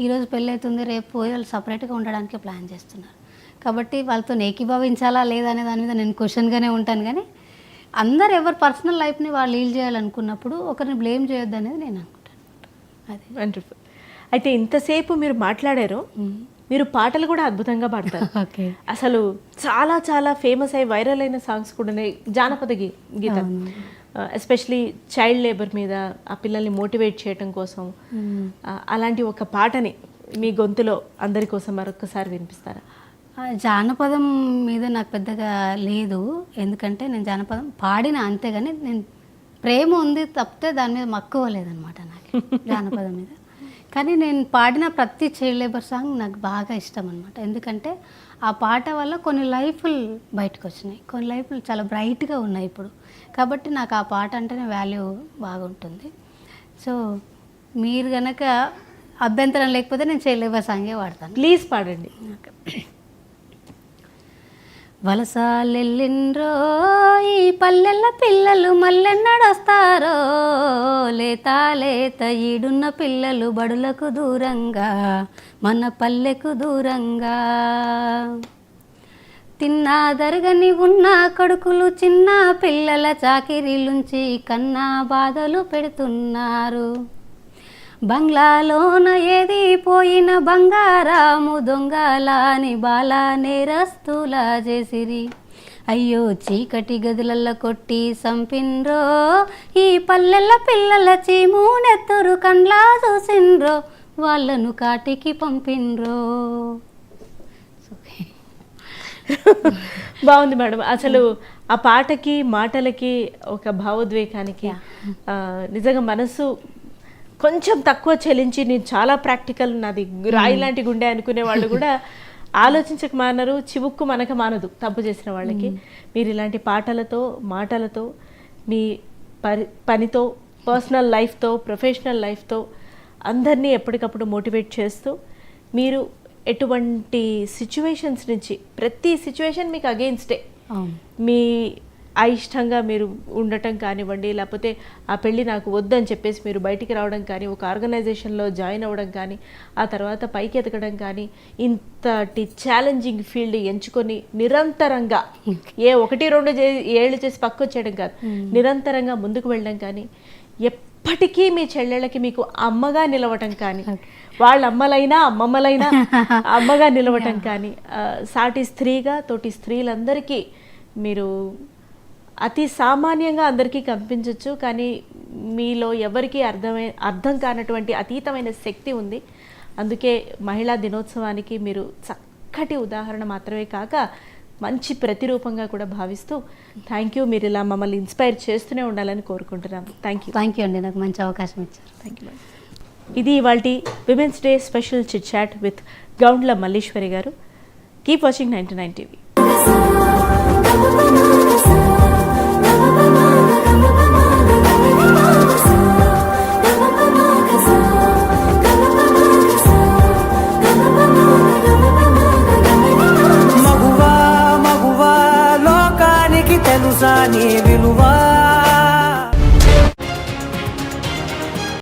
ఈరోజు పెళ్ళి అవుతుంది, రేపు పోయి వాళ్ళు సపరేట్గా ఉండడానికి ప్లాన్ చేస్తున్నారు. కాబట్టి వాళ్ళతో ఏకీభవించాలా లేదా అనే దాని మీద నేను క్వశ్చన్గానే ఉంటాను. కానీ అందరు ఎవరి పర్సనల్ లైఫ్ని వాళ్ళు లీడ్ చేయాలనుకున్నప్పుడు ఒకరిని బ్లేమ్ చేయొద్దు అనేది నేను అనుకుంటాను. అదే వండర్ఫుల్. అయితే ఇంతసేపు మీరు మాట్లాడారు, మీరు పాటలు కూడా అద్భుతంగా పాడతారు. ఓకే. అసలు చాలా చాలా ఫేమస్ అయ్యి వైరల్ అయిన సాంగ్స్ కూడా ఉన్నాయి, జానపద గీతం, ఎస్పెషలీ చైల్డ్ లేబర్ మీద, ఆ పిల్లల్ని మోటివేట్ చేయడం కోసం. అలాంటి ఒక పాటని మీ గొంతులో అందరి కోసం మరొకసారి వినిపిస్తారా? జానపదం మీద నాకు పెద్దగా లేదు, ఎందుకంటే నేను జానపదం పాడిన అంతేగాని నేను ప్రేమ ఉంది తప్పితే దాని మీద మక్కువ లేదనమాట నాకు జానపదం మీద. కానీ నేను పాడిన ప్రతి చైల్డ్ లేబర్ సాంగ్ నాకు బాగా ఇష్టం అనమాట. ఎందుకంటే ఆ పాట వల్ల కొన్ని లైఫ్లు బయటకు వచ్చినాయి, కొన్ని లైఫ్లు చాలా బ్రైట్గా ఉన్నాయి ఇప్పుడు. కాబట్టి నాకు ఆ పాట అంటేనే వాల్యూ బాగుంటుంది. సో మీరు కనుక అభ్యంతరం లేకపోతే నేను చైల్డ్ లేబర్ సాంగే వాడతాను. ప్లీజ్ పాడండి. వలసాలెల్లిండ్రో ఈ పల్లెల్ల పిల్లలు మళ్ళెన్నడొస్తారో, లేత లేత ఈడున్న పిల్లలు బడులకు దూరంగా మన పల్లెకు దూరంగా. తిన్నా దరగని ఉన్న కొడుకులు చిన్న పిల్లల చాకిరీలుంచి కన్నా బాధలు పెడుతున్నారు. బంగ్లాలోన ఏది పోయిన బంగారాము దొంగలాని బాల నేరస్తుల చేసిరి. అయ్యో చీకటి గదులల్ల కొట్టి సంపిండ్రో ఈ పల్లెల పిల్లల చీమూనెత్తురు కండ్లా చూసిండ్రో, వాళ్ళను కాటికి పంపిండ్రో. బాగుంది మేడం. అసలు ఆ పాటకి మాటలకి ఒక భావోద్వేగానికి నిజంగా మనసు కొంచెం తక్కువ చెలించి నేను చాలా ప్రాక్టికల్, నాది రాయి లాంటి గుండె అనుకునే వాళ్ళు కూడా ఆలోచించక మానరు, చివుక్కు మనక మానదు తప్పు చేసిన వాళ్ళకి. మీరు ఇలాంటి పాటలతో మాటలతో మీ పనితో పర్సనల్ లైఫ్తో ప్రొఫెషనల్ లైఫ్తో అందరినీ ఎప్పటికప్పుడు మోటివేట్ చేస్తూ మీరు ఎటువంటి సిచ్యువేషన్స్ నుంచి, ప్రతి సిచ్యువేషన్ మీకు అగెయిన్స్టే, మీ అయిష్టంగా మీరు ఉండటం కానివ్వండి, లేకపోతే ఆ పెళ్ళి నాకు వద్దని చెప్పేసి మీరు బయటికి రావడం కానీ, ఒక ఆర్గనైజేషన్లో జాయిన్ అవ్వడం కానీ, ఆ తర్వాత పైకి ఎదగడం కానీ, ఇంతటి ఛాలెంజింగ్ ఫీల్డ్ ఎంచుకొని నిరంతరంగా 1-2 ఏళ్ళు చేసి పక్కొచ్చేయడం కాదు, నిరంతరంగా ముందుకు వెళ్ళడం కానీ, ఎప్పటికీ మీ చెల్లెళ్ళకి మీకు అమ్మగా నిలవటం కానీ, వాళ్ళ అమ్మలైనా అమ్మమ్మలైనా అమ్మగా నిలవటం కానీ, సాటి స్త్రీగా తోటి స్త్రీలందరికీ మీరు అతి సామాన్యంగా అందరికీ కనిపించవచ్చు, కానీ మీలో ఎవరికీ అర్థం కానటువంటి అతీతమైన శక్తి ఉంది. అందుకే మహిళా దినోత్సవానికి మీరు చక్కటి ఉదాహరణ మాత్రమే కాక మంచి ప్రతిరూపంగా కూడా భావిస్తూ థ్యాంక్ యూ. మీరు ఇలా మమ్మల్ని ఇన్స్పైర్ చేస్తూనే ఉండాలని కోరుకుంటున్నాం. థ్యాంక్ యూ అండి, నాకు మంచి అవకాశం ఇచ్చారు. Thank you madam. ఇది ఇవాల్టి women's day special chit chat with Gowndla Malleswari garu. Keep watching 99 TV. మగువా మగువా లోకానికి తెలుసా నీ విలువా.